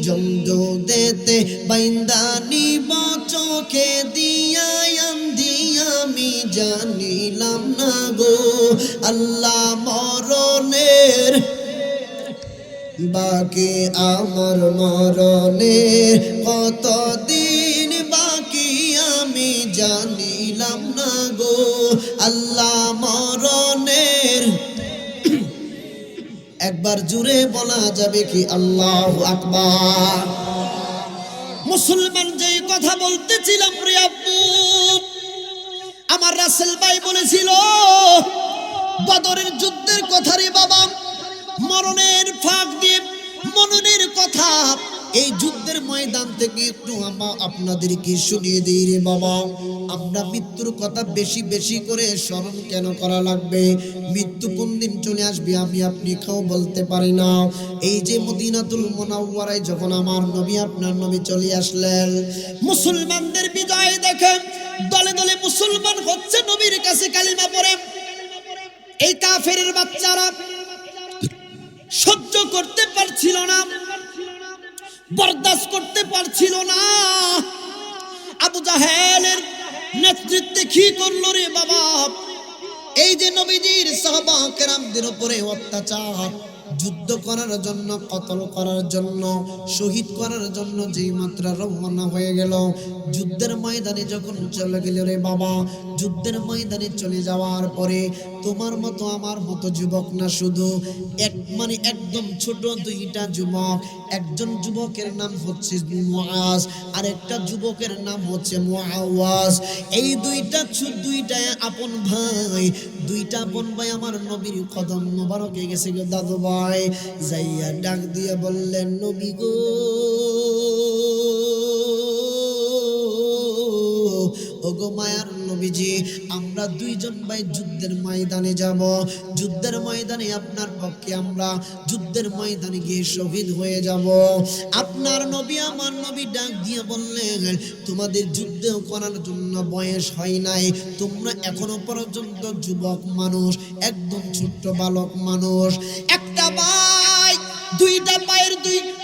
জমদো দেতে বাইন্দানি চোখে দিয়া আন্ধি আমি জানিলাম না গো আল্লাহ, মরণের বাকি, আমার মরণের কত দিন বাকি আমি জানিলাম না গো আল্লাহ, মরণের একবার জুড়ে বলা যাবে কি আল্লাহু আকবার। মুসলমান যেই কথা বলতেছিলাম রে আব্বু, আমার রাসেল ভাই বলেছিল বদরের যুদ্ধের কথা রে বাবা, মরণের ফাঁক দিয়ে মরণের কথা এই যুদ্ধের ময়দান থেকে একটু আপনাদেরকে শুনিয়ে দিই রে বাবা। আমরা মৃত্যুর কথা বেশি বেশি করে স্মরণ কেন করা লাগবে? মৃত্যু কোন দিন চলে আসবে আমি আপনি কেউ বলতে পারি না। এই যে মদিনাতুল মুনাওয়ারায় যখন আমার নবী আপনার নবী চলে আসলেন, মুসলমানদের বিজয় দেখে দলে দলে মুসলমান হচ্ছে নবীর কাছে কালিমা পড়ে। এই কাফেরের বাচ্চারা সহ্য করতে পারছিল না, বরদাস্ত করতে পারছিল না। আবু জাহেলের নেতৃত্বে কি করলো রে বাবা? এই যে নবীজির সাহাবা কেরামদের উপরে অত্যাচার, যুদ্ধ করার জন্য, কতল করার জন্য, শহীদ করার জন্য যেই মাত্রা রওনা হয়ে গেল, যুদ্ধের ময়দানে যখন চলে গেল রে বাবা, যুদ্ধের ময়দানে চলে যাওয়ার পরে তোমার মতো আমার মতো যুবক না, শুধু একদম ছোট দুইটা যুবক, একজন যুবকের নাম হচ্ছে মুআজ, আর একটা যুবকের নাম হচ্ছে মুআওয়াজ। এই দুইটা আপন ভাই, আমার নবীর কদম মোবারকে গেছে গো দাদু ভাই, যাইয়া ডাক দিয়ে বললেন, নবী গো, ওগো মায়ার নবীজি, আমরা দুইজন ভাই যুদ্ধের ময়দানে যাব, যুদ্ধের ময়দানে আপনার পক্ষে আমরা যুদ্ধের ময়দানে গিয়ে শহীদ হয়ে যাব। আপনার নবী আমার নবী ডাক দিয়ে বললেন, তোমাদের যুদ্ধ করার জন্য বয়স হয় নাই, তোমরা এখনো পর্যন্ত যুবক মানুষ, একদম ছোট্ট বালক মানুষ। একটা ভাই দুইটা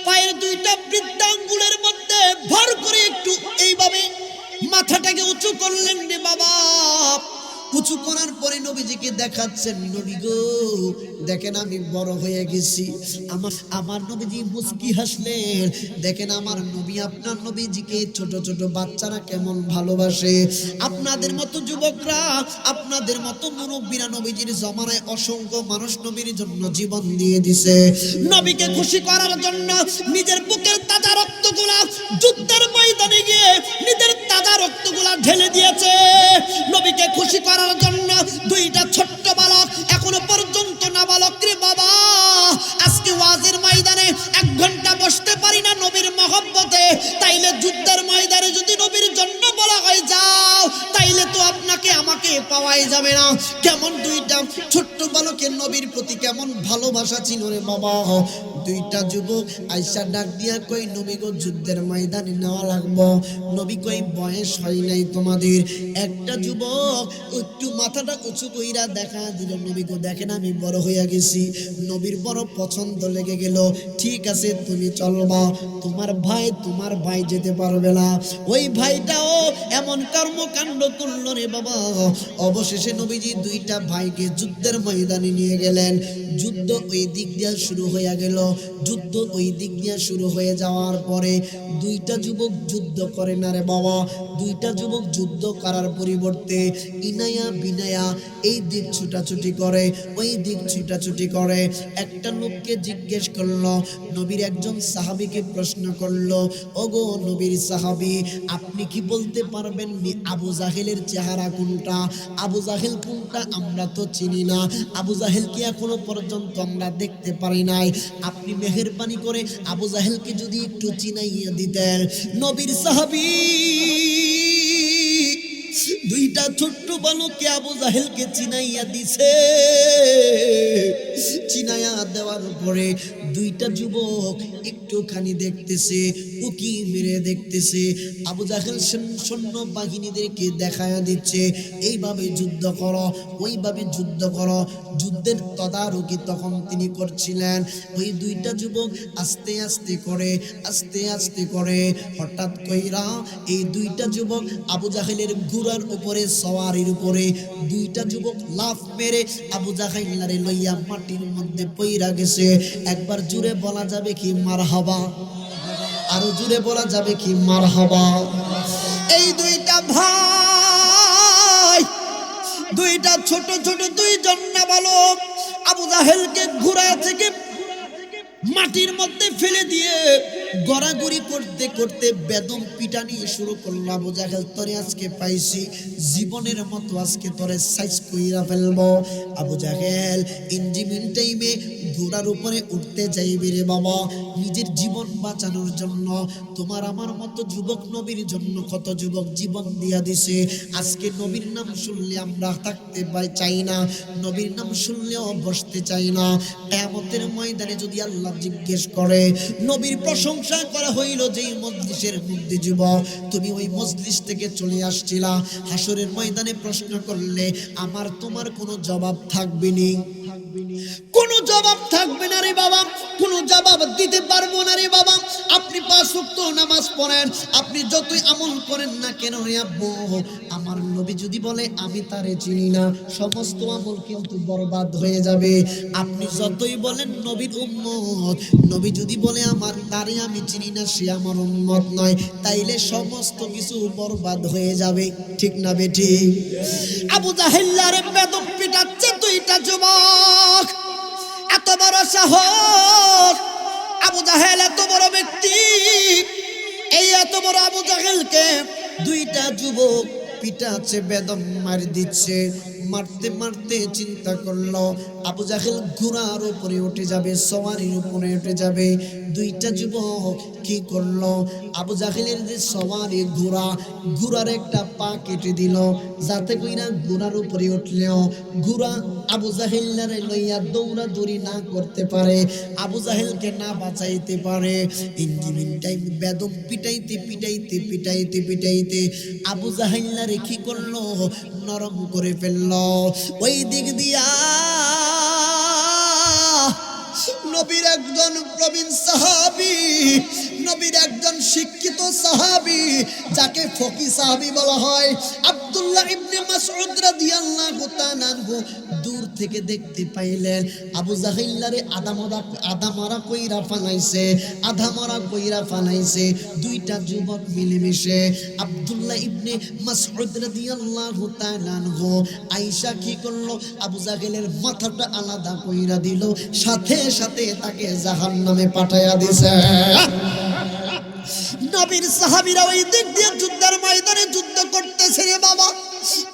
পায়ের দুইটা বৃদ্ধাঙ্গুলের মধ্যে ভর করে একটু এইভাবে মাথাটাকে উঁচু করলেন রে বাবা। উঁচু করার পরে নবীজিকে দেখাচ্ছেন, নবী গো দেখেন আমি বড় হয়ে গেছি। আমার নবীজি মুস্কি হাসলেন, দেখেন আমার নবী আপনার নবীজিকে ছোট ছোট বাচ্চারা কেমন ভালোবাসে। আপনাদের মতো যুবকরা, আপনাদের মতো মুরব্বীরা নবীজির জমানায় অসংখ্য মানুষ নবীর জন্য জীবন দিয়ে দিছে। নবীকে খুশি করার জন্য নিজের বুকের তাজা রক্তগুলা যুদ্ধের ময়দানে গিয়ে নিজের তাজা রক্তগুলা ঢেলে দিয়েছে। নবীকে খুশি করার জন্য দুইটা ছোট্ট বালক, এখনো পর্যন্ত নাবালক রে বাবা। আজকে ওয়াজের ময়দানে 1 ঘন্টা বসতে পারি না নবীর মহব্বতে, তাইলে যুদ্ধের ময়দানে যদি নবীর জন্য বলা হয় যাও, তাইলে তো আপনাকে আমাকে পাওয়াই যাবে না। কেমন দুইটা ছোট্ট বালকের নবীর প্রতি কেমন ভালোবাসা ছিল রে বাবা। দুইটা যুবক আইসা ডাক দিয়া কই, নবী গো যুদ্ধের ময়দানে নেওয়া লাগবো। নবী কই বয়স হয় নাই তোমাদের। একটা যুবক একটু মাথাটা উঁচু কইরা দেখা দিল, নবী গো দেখেন আমি বড় হইয়া গেছি। নবীর বড় পছন্দ লেগে গেল, ঠিক আছে তুমি চলবা, তোমার ভাই যেতে পারবে না। ওই ভাইটাও এমন কর্মকাণ্ড করলো রে বাবা। অবশেষে নবীজি দুইটা ভাইকে যুদ্ধের ময়দানে নিয়ে গেলেন। যুদ্ধ ওই দিক দিয়ে শুরু হয়ে গেল। যুদ্ধ ওই দিক দিয়ে শুরু হয়ে যাওয়ার পরে দুইটা যুবক যুদ্ধ করে না রে বাবা। দুইটা যুবক যুদ্ধ করার পরিবর্তে ইনায়া বিনায়া এই দিক ছুটাছুটি করে, ওই দিক ছুটাছুটি করে। একটা লোককে জিজ্ঞেস করলো, নবীর একজন সাহাবীকে প্রশ্ন করলো, ওগো নবীর সাহাবী, আপনি কি বলতে পারবেন আবু জাহেলের চেহারা কোনটা? আবু জাহেল কোনটা আমরা তো চিনি না, আবু জাহেল কি এখনো পর্যন্ত আমরা দেখতে পারি নাই। আপনি মেহেরবানি করে আবু জাহেলকে যদি একটু চিনাইয়া দিতেন। নবীর সাহাবী দুইটা ছোট্ট বালককে আবু জাহেলকে চিনাইয়া দিছে। চিনাইয়া দেওয়ার পরে দুইটা যুবক একটুখানি দেখতেছে, উকি মেরে দেখতেছে। আবু জাহেল সৈন্য বাহিনীদেরকে দেখায়া দিচ্ছে, এইভাবে যুদ্ধ করো, ওইভাবে যুদ্ধ করো। যুদ্ধের তদারকি তখন তিনি করছিলেন। ওই দুইটা যুবক আস্তে আস্তে করে হঠাৎ কইরা এই দুইটা যুবক আবু জাহেলের ঘোড়ার উপরে সওয়ারির উপরে দুইটা যুবক লাফ মেরে আবু জাহেলারে লইয়া মাটির মধ্যে পইরা গেছে। একবার জুড়ে বলা যাবে কি মারহাবা? আরো জুড়ে বলা যাবে কি মারহাবা? এই দুইটা ভাই, দুইটা ছোট ছোট দুইজন নাবালক আবু জাহেলকে ঘোড়া থেকে মাটির মধ্যে ফেলে দিয়ে গড়াগড়ি করতে করতে বেদম পিটানি শুরু করলো। আবু জাহেল তোরে আজকে পাইছি, জীবনের মতো আজকে তোরে সাইজ কইরা ফেলবো। আবু জাহেল ইঞ্জিন টাইমে ঘোড়ার উপরে উঠতে যাইবে রে বাবা, নিজের জীবন বাঁচানোর জন্য। তোমার আমার মতো যুবক নবীর জন্য কত যুবক জীবন দিয়া দিছে। আজকে নবীর নাম শুনলে আমরা থাকতে চাই না, নবীর নাম শুনলেও বসতে চাই না। কিয়ামতের ময়দানে যদি আল্লাহ জিজ্ঞেস করে, নবীর প্রশংসা করা হইল যেই মজলিসের মধ্যে যুবক তুমি ওই মজলিস থেকে চলে আসছিলা, হাসরের ময়দানে প্রশ্ন করলে আমার তোমার কোনো জবাব থাকবে না। কোনো জবাব থাকবে না রে বাবা, কোনো জবাব দিতে পারবো না রে বাবা। আপনি 5 ওয়াক্ত নামাজ পড়েন, আপনি যতই আমল করেন না কেন রে আব্বু, আমার নবী যদি বলে আমি তারে চিনি না, সমস্ত আমল কিন্তু বরবাদ হয়ে যাবে। আপনি যতই বলেন নবীর উম্মত, নবী যদি বলে আমার তারে আমি চিনি না, সে আমার উম্মত নয়, তাইলে সমস্ত কিছু বরবাদ হয়ে যাবে। ঠিক না বেটি? আবু জাহেল্লারে বেদম পিটাচ্ছে দুইটা যুবক, এত বড় সাহস! আবু জাহেল এত বড় ব্যক্তি, এই এত বড় আবু জাহেলকে দুইটা যুবক পিটাচ্ছে, বেদম মার দিচ্ছে। মারতে মারতে চিন্তা করলো আবু জাহেল ঘোড়ার উপরে উঠে যাবে, সওয়ারির উপরে উঠে যাবে। দুইটা যুবক কি করলো, আবু জাহেলের যে সওয়ারি ঘোড়া, ঘোড়ার একটা পা কেটে দিল, যাতে কইরা ঘোড়ার উপরে উঠলেও ঘোড়া আবু জাহেলরে লইয়া দৌড়াদৌড়ি না করতে পারে, আবু জাহেলকে না বাঁচাইতে পারে। ইঞ্জিন টাইম বেদম পিটাইতে পিটাইতে পিটাইতে পিটাইতে আবু জাহেলরে কি করলো, নরম করে ফেললো। ওই দিক দিয়া নবীর একজন প্রবীণ সাহাবী, নবীর একজন শিক্ষিত সাহাবী, যাকে ফকি সাহাবী বলা হয়, আব্দুল্লাহ ইবনে মাসউদ রাদিয়াল্লাহু তাআলা আনহু দূর থেকে দেখতে পাইলেন আবু জাহেল্লারে আধামরা কইরা ফালাইছে, আধামরা কইরা ফালাইছে দুইটা যুবক মিলেমিশে। আব্দুল্লাহ ইবনে মাসউদ রাদিয়াল্লাহু তাআলা আনহু আয়েশা কি করলো, আবু জাহেলের মাথাটা আলাদা কইরা দিল, সাথে সাথে তাকে জাহান্নামে পাঠাইয়া দিছে। নবীর সাহাবীরা ওই দিক দিয়ে যুদ্ধের ময়দানে যুদ্ধ করতেছে রে বাবা।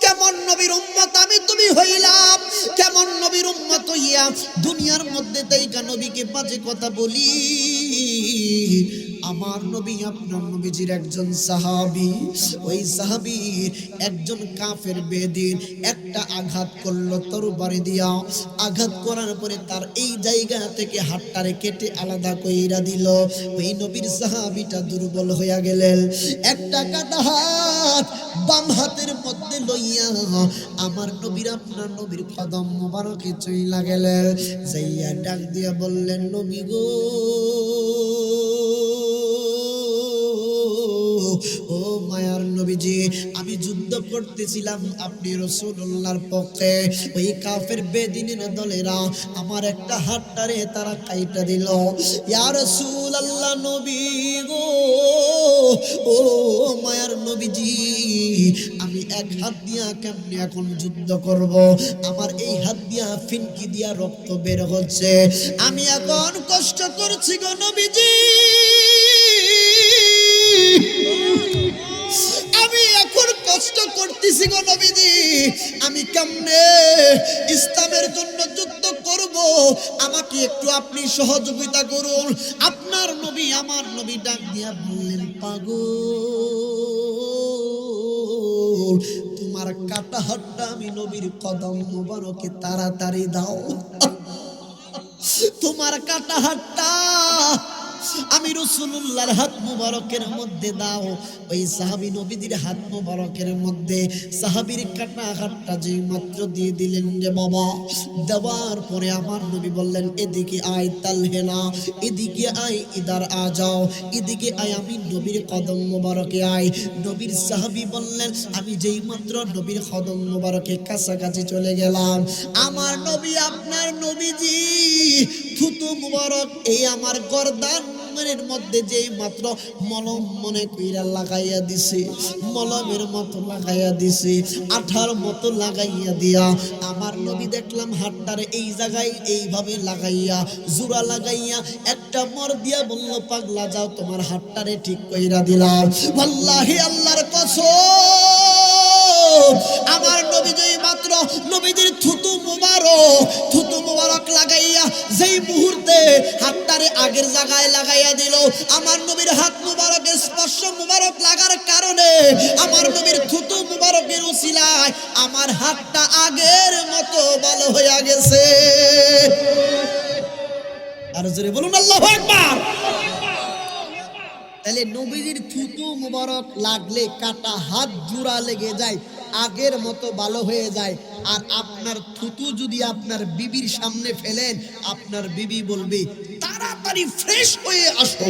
কেমন নবীর উম্মত আমি তুমি হইলাম, কেমন নবীর উম্মত হইয়া দুনিয়ার মধ্যে তাইকা নবীকে বাজে কথা বলি। আমার নবী আপনার নবীজির একজন সাহাবী, ওই সাহাবীর একজন কাফের বেদিন একটা আঘাত করলো তরবারি দিয়া, আঘাত করার পরে তার এই জায়গা থেকে হাতটারে কেটে আলাদা কইরা দিল। ওই নবীর সাহাবীটা দুর্বল হইয়া গেলেন, একটা কাটা হাত বাম হাতের মধ্যে লইয়া আমার নবীর আপনার নবীর কদম মোবারকে চইলা গেলেন। যাইয়া ডাক দিয়া বললেন, নবী গো, ও মায়ার নবীজি, আমি যুদ্ধ করতেছিলাম আপনি রাসূলুল্লাহর পক্ষে, ওই কাফের বেদিনের দলেরা আমার একটা হাতটারে তারা কাইটা দিল। ইয়া রাসূলুল্লাহ নবী গো, ও মায়ার নবীজি, আমি এক হাত দিয়া কেমনে এখন যুদ্ধ করব? আমার এই হাত দিয়া ফিনকি দিয়া রক্ত বের হচ্ছে, আমি এখন কষ্ট করছি গো নবীজি, আমি এখন কষ্ট করতেছি গো নবীজি, আমি কেমনে ইসলামের জন্য যুদ্ধ করব? আমাকে একটু আপনি সহযোগিতা করুন। আপনার নবী আমার নবী ডাক দিয়া বললেন, পাগল, তোমার কাটা হাতটা আমি নবীর কদম মোবারকে তাড়াতাড়ি দাও, তোমার কাটা হাতটা আমি রাসূলুল্লাহর হাত মুবারকের মধ্যে দাও। ওই সাহাবী নবীদের হাত মুবারকের মধ্যে সাহাবীর কাটা হাতটা যে মাত্র দিয়ে দিলেন রে বাবা, দেওয়ার পরে আমার নবী বললেন, এদিকে আয় তালহেনা, এদিকে আয়, ইদার আ যাও, এদিকে আয়, আমি নবীর কদম মুবারকে আয়। নবীর সাহাবী বললেন, আমি যেই মাত্র নবীর কদম মুবারকে কাছাকাছি চলে গেলাম, আমার নবী আপনার নবীজি থুতু মুবারক এই আমার গর্দান এর মধ্যে যে মাত্র মলম মনে কইরা লাগাইয়া দিছে, মলমের মতো লাগাইয়া দিছে, আঠার মতো লাগাইয়া দিয়া আমার নবী দেখলাম হাতটারে এই জায়গায় এইভাবে লাগাইয়া জোড়া লাগাইয়া একটা মর দিয়া বলল, পাগলা যাও, তোমার হাতটারে ঠিক কইরা দিলাম। আল্লাহি আল্লাহর কসম, আমার নবী যেই মাত্র নবীদের থুতু মুবারক লাগাইয়া যেই মুহূর্তে হাতটারে আগের জায়গায় লাগাইয়া দিল, আমার নবীর হাত মুবারকের স্পর্শ মুবারক লাগার কারণে আমার নবীর থুতু মুবারকের উসিলায় আমার হাতটা আগের মতো ভালো হয়ে গেছে। আর জোরে বলুন আল্লাহু আকবার। তাহলে নবীজির থুতু মুবারক লাগলে কাটা হাত জোড়া লেগে যায়, আগের মতো ভালো হয়ে যায়। আর আপনার থুতু যদি আপনার বিবির সামনে ফেলেন, আপনার বিবি বলবে তাড়াতাড়ি ফ্রেশ হয়ে আসো।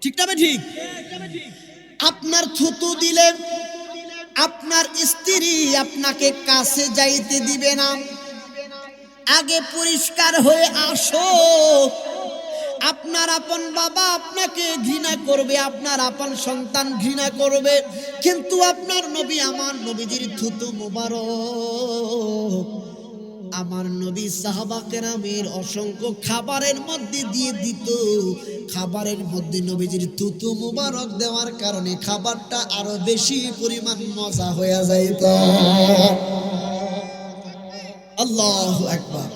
ঠিক না ঠিক? আপনার থুতু দিলে আপনার স্ত্রী আপনাকে কাছে যাইতে দিবে না। আগে পরিষ্কার হয়ে আসো। আপনার আপন বাবা আপনাকে ঘৃণা করবে, আপনার আপন সন্তান ঘৃণা করবে, কিন্তু আপনার নবী, আমার নবীজির থুতু মোবারক আমার নবী সাহাবা কেরামের অসংখ্য খাবারের মধ্যে দিয়ে দিত। খাবারের মধ্যে নবীজির থুতু মুবারক দেওয়ার কারণে খাবারটা আরো বেশি পরিমাণ মজা হয়ে যাইত। আল্লাহু আকবার।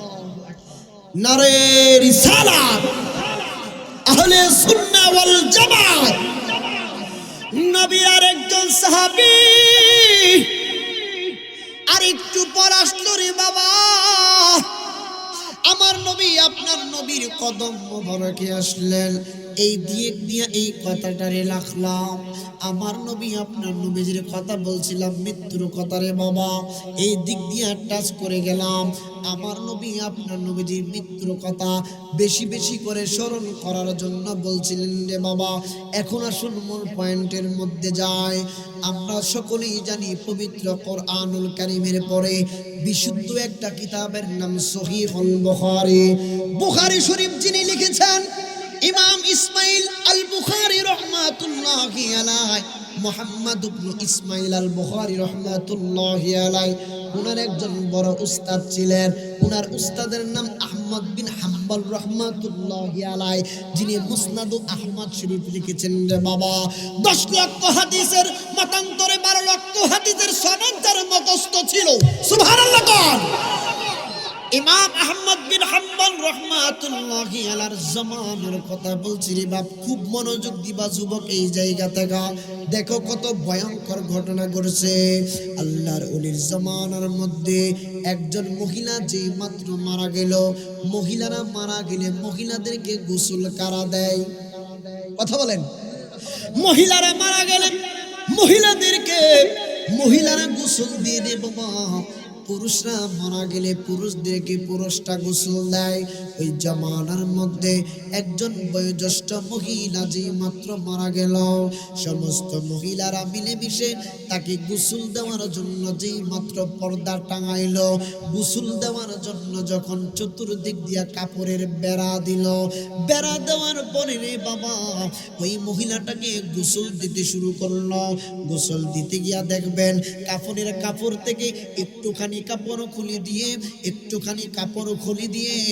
নারে রিসালাত, আহলে সুন্নাহ ওয়াল জামাত। নবী আর একজন সাহাবী আর একটু পর আসলো রে বাবা। আমার নবী আপনার নবীর কদম মোবারকে আসলেন। এই দিক দিয়ে এই কথাটারে রাখলাম। আমার নবী আপনার নবীজির কথা বলছিলাম, মৃত্যুর কথা রে বাবা। এই দিক দিয়ে টাচ করে গেলাম। আমার নবী আপনার নবীজির মৃত্যুর কথা বেশি বেশি করে স্মরণ করার জন্য বলছিলেন রে বাবা। এখন আসুন মূল পয়েন্টের মধ্যে যায়। আমরা সকলেই জানি পবিত্র কোরআনুল কারীমের পরে বিশুদ্ধ একটা কিতাবের নাম সহিহুল বুখারী। বুখারী শরীফ যিনি লিখেছেন ইমাম ইসমাইল আল বুখারী রাহমাতুল্লাহি আলাইহি, মুহাম্মদ ইবনে ইসমাইল আল বুখারী রাহমাতুল্লাহি আলাইহি। উনার একজন বড় উস্তাদ ছিলেন। উনার উস্তাদের নাম আহমদ বিন হাম্বল রাহমাতুল্লাহি আলাইহি, যিনি মুসনাদ আহমদ শরীফ লিখেছেন রে বাবা। 10 লক্ষ হাদিসের মতান্তরে 12 লক্ষ হাদিসের সনদ তার মুখস্থ ছিল। সুবহানাল্লাহ কোন ইমাম আহমদ বিন হাম্বল রাহমাতুল্লাহি আলাইহির জামানার কথা বলছি রে বাপ। খুব মনোযোগ দিবা যুবক এই জায়গা থেকে। দেখো কত ভয়ঙ্কর ঘটনা ঘটছে। আল্লাহর ওলির জামানার মধ্যে একজন মহিলা যে মাত্র মারা গেল, মহিলারা মারা গেলে মহিলাদেরকে গোসল কারা দেয়? কথা বলেন। মহিলারা মারা গেলে মহিলারা গোসল দিয়ে দে বাবা। পুরুষরা মারা গেলে পুরুষদেরকে পুরুষটা গোসল দেয়। ওই জামানার মধ্যে একজন বয়োজ্যেষ্ঠ মহিলা যে মাত্র মারা গেল, সমস্ত মহিলারা মিলেমিশে তাকে গোসল দেওয়ার জন্য যেই মাত্র পর্দা টাঙাইল, গোসল দেওয়ার জন্য যখন চতুর্দিক দিয়া কাপড়ের বেড়া দিল, বেড়া দেওয়ার পরে রে বাবা ওই মহিলাটাকে গোসল দিতে শুরু করলো। গোসল দিতে গিয়া দেখবেন কাপড় থেকে একটুখানি কাপড় খুলে দিয়ে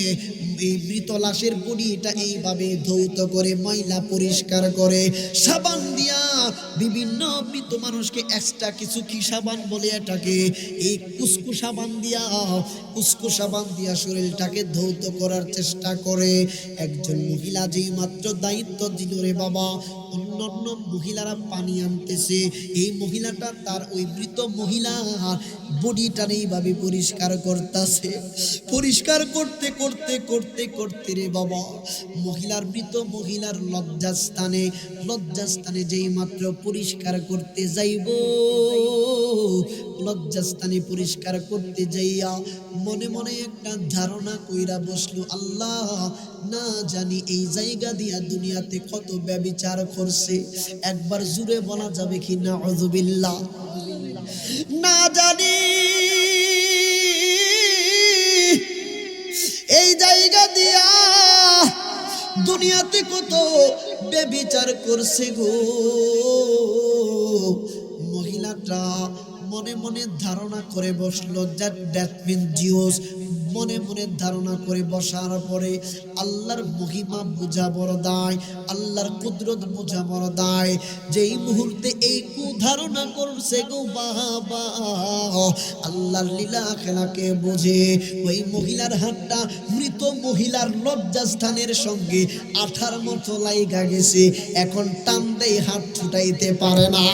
এই মৃত লাশের বডিটা এইভাবে ধৌত করে ময়লা পরিষ্কার করে সাবান দিয়া, বিভিন্ন মৃত মানুষকে এক্সট্রা কিছু কি সাবান বলে এটাকে, এই কুসকু সাবান দিয়া শরীরটাকে ধৌত করার চেষ্টা করে। একজন মহিলা যেই মাত্র দায়িত্ব দিল রে বাবা, অন্যান্য মহিলারা পানি আনতেছে, এই মহিলাটা তার ওই মৃত মহিলার বডিটা এইভাবে পরিষ্কার করতেছে। পরিষ্কার করতে করতে করতে করতে রে বাবা মৃত মহিলার লজ্জাস্থানে যেই মাত্র পরিষ্কার করতে যাইব, লজ্জাস্থানে পরিষ্কার করতে যাইয়া মনে মনে একটা ধারণা কইরা বসলো, আল্লাহ না জানি এই জায়গা দিয়া দুনিয়াতে কত ব্যভিচার করছে। একবার জুড়ে বলা যাবে কি নাউযুবিল্লাহ? না জানি এই জায়গা দিয়া দুনিয়াতে কত ব্যভিচার করছে গো। মহিলাটা মনে মনে ধারণা করে বসলো, দ্যাট মিন জিউস। মনে মনে ধারণা করে বসার পরে আল্লাহর মহিমা বোঝা বড় দায়, আল্লাহর কুদরত বোঝা বড় দায়। যেই মুহূর্তে এই কুধারণা করছে গো বাবা, আল্লাহর লীলা খেলাকে বোঝে। ওই মহিলার হাতটা মৃত মহিলার লজ্জাস্থানের সঙ্গে আঠার মতো লাইগা গেছে। এখন টান দেয়, হাত ছুটাইতে পারে না।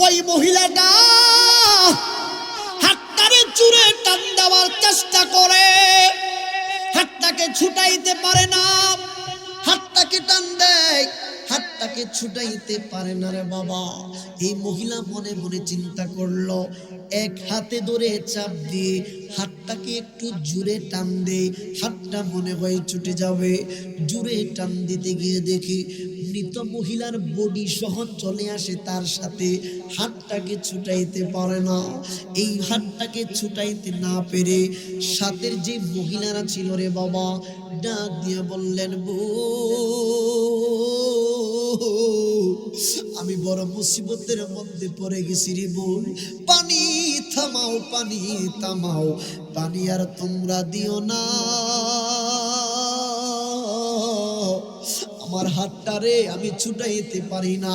ওই মহিলাটা হাতটারে চুরে টান দেওয়ার চেষ্টা করে, হাতটাকে ছুটাইতে পারে না। হাতটাকে টান দেয়, হাতটাকে ছুটাইতে পারে না রে বাবা। এই মহিলা মনে মনে চিন্তা করলো, এক হাতে ধরে চাপ দিয়ে হাতটাকে একটু জোরে টান দে, হাতটা মনে হয় ছুটে যাবে। জোরে টান দিতে গিয়ে দেখি মৃত মহিলার বডি সহ চলে আসে তার সাথে, হাতটাকে ছুটাইতে পারে না। এই হাতটাকে ছুটাইতে না পেরে সাথের যে মহিলারা ছিল রে বাবা, ডাক দিয়ে বললেন, আমি বড় মুসিবতের মধ্যে পড়ে গেছি রে বোন, পানি থামাও, পানি থামাও, পানি আর তোমরা দিও না। আমার হাতটারে আমি ছুটাইতে পারি না,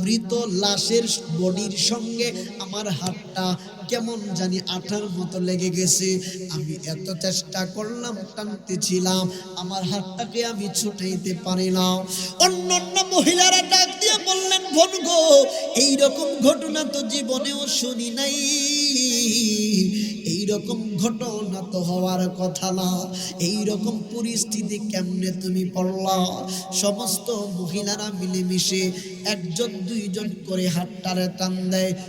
মৃত লাশের বডির সঙ্গে আমার হাতটা কেমন জানি আঠার মতো লেগে গেছে। আমি এত চেষ্টা করলাম, টানতেছিলাম, আমার হাতটাকে আমি ছুটাইতে পারি না। অন্য অন্য মহিলারা ডাক দিয়ে বললেন, বোন গো, এইরকম ঘটনা তো জীবনেও শুনি নাই, এইরকম ঘটনা তো হওয়ার কথা না, এইরকম পরিস্থিতি কেমনে তুমি পড়লা? সমস্ত মহিলারা মিলেমিশে একজন দুইজন করে হাতটারে টান দেয়।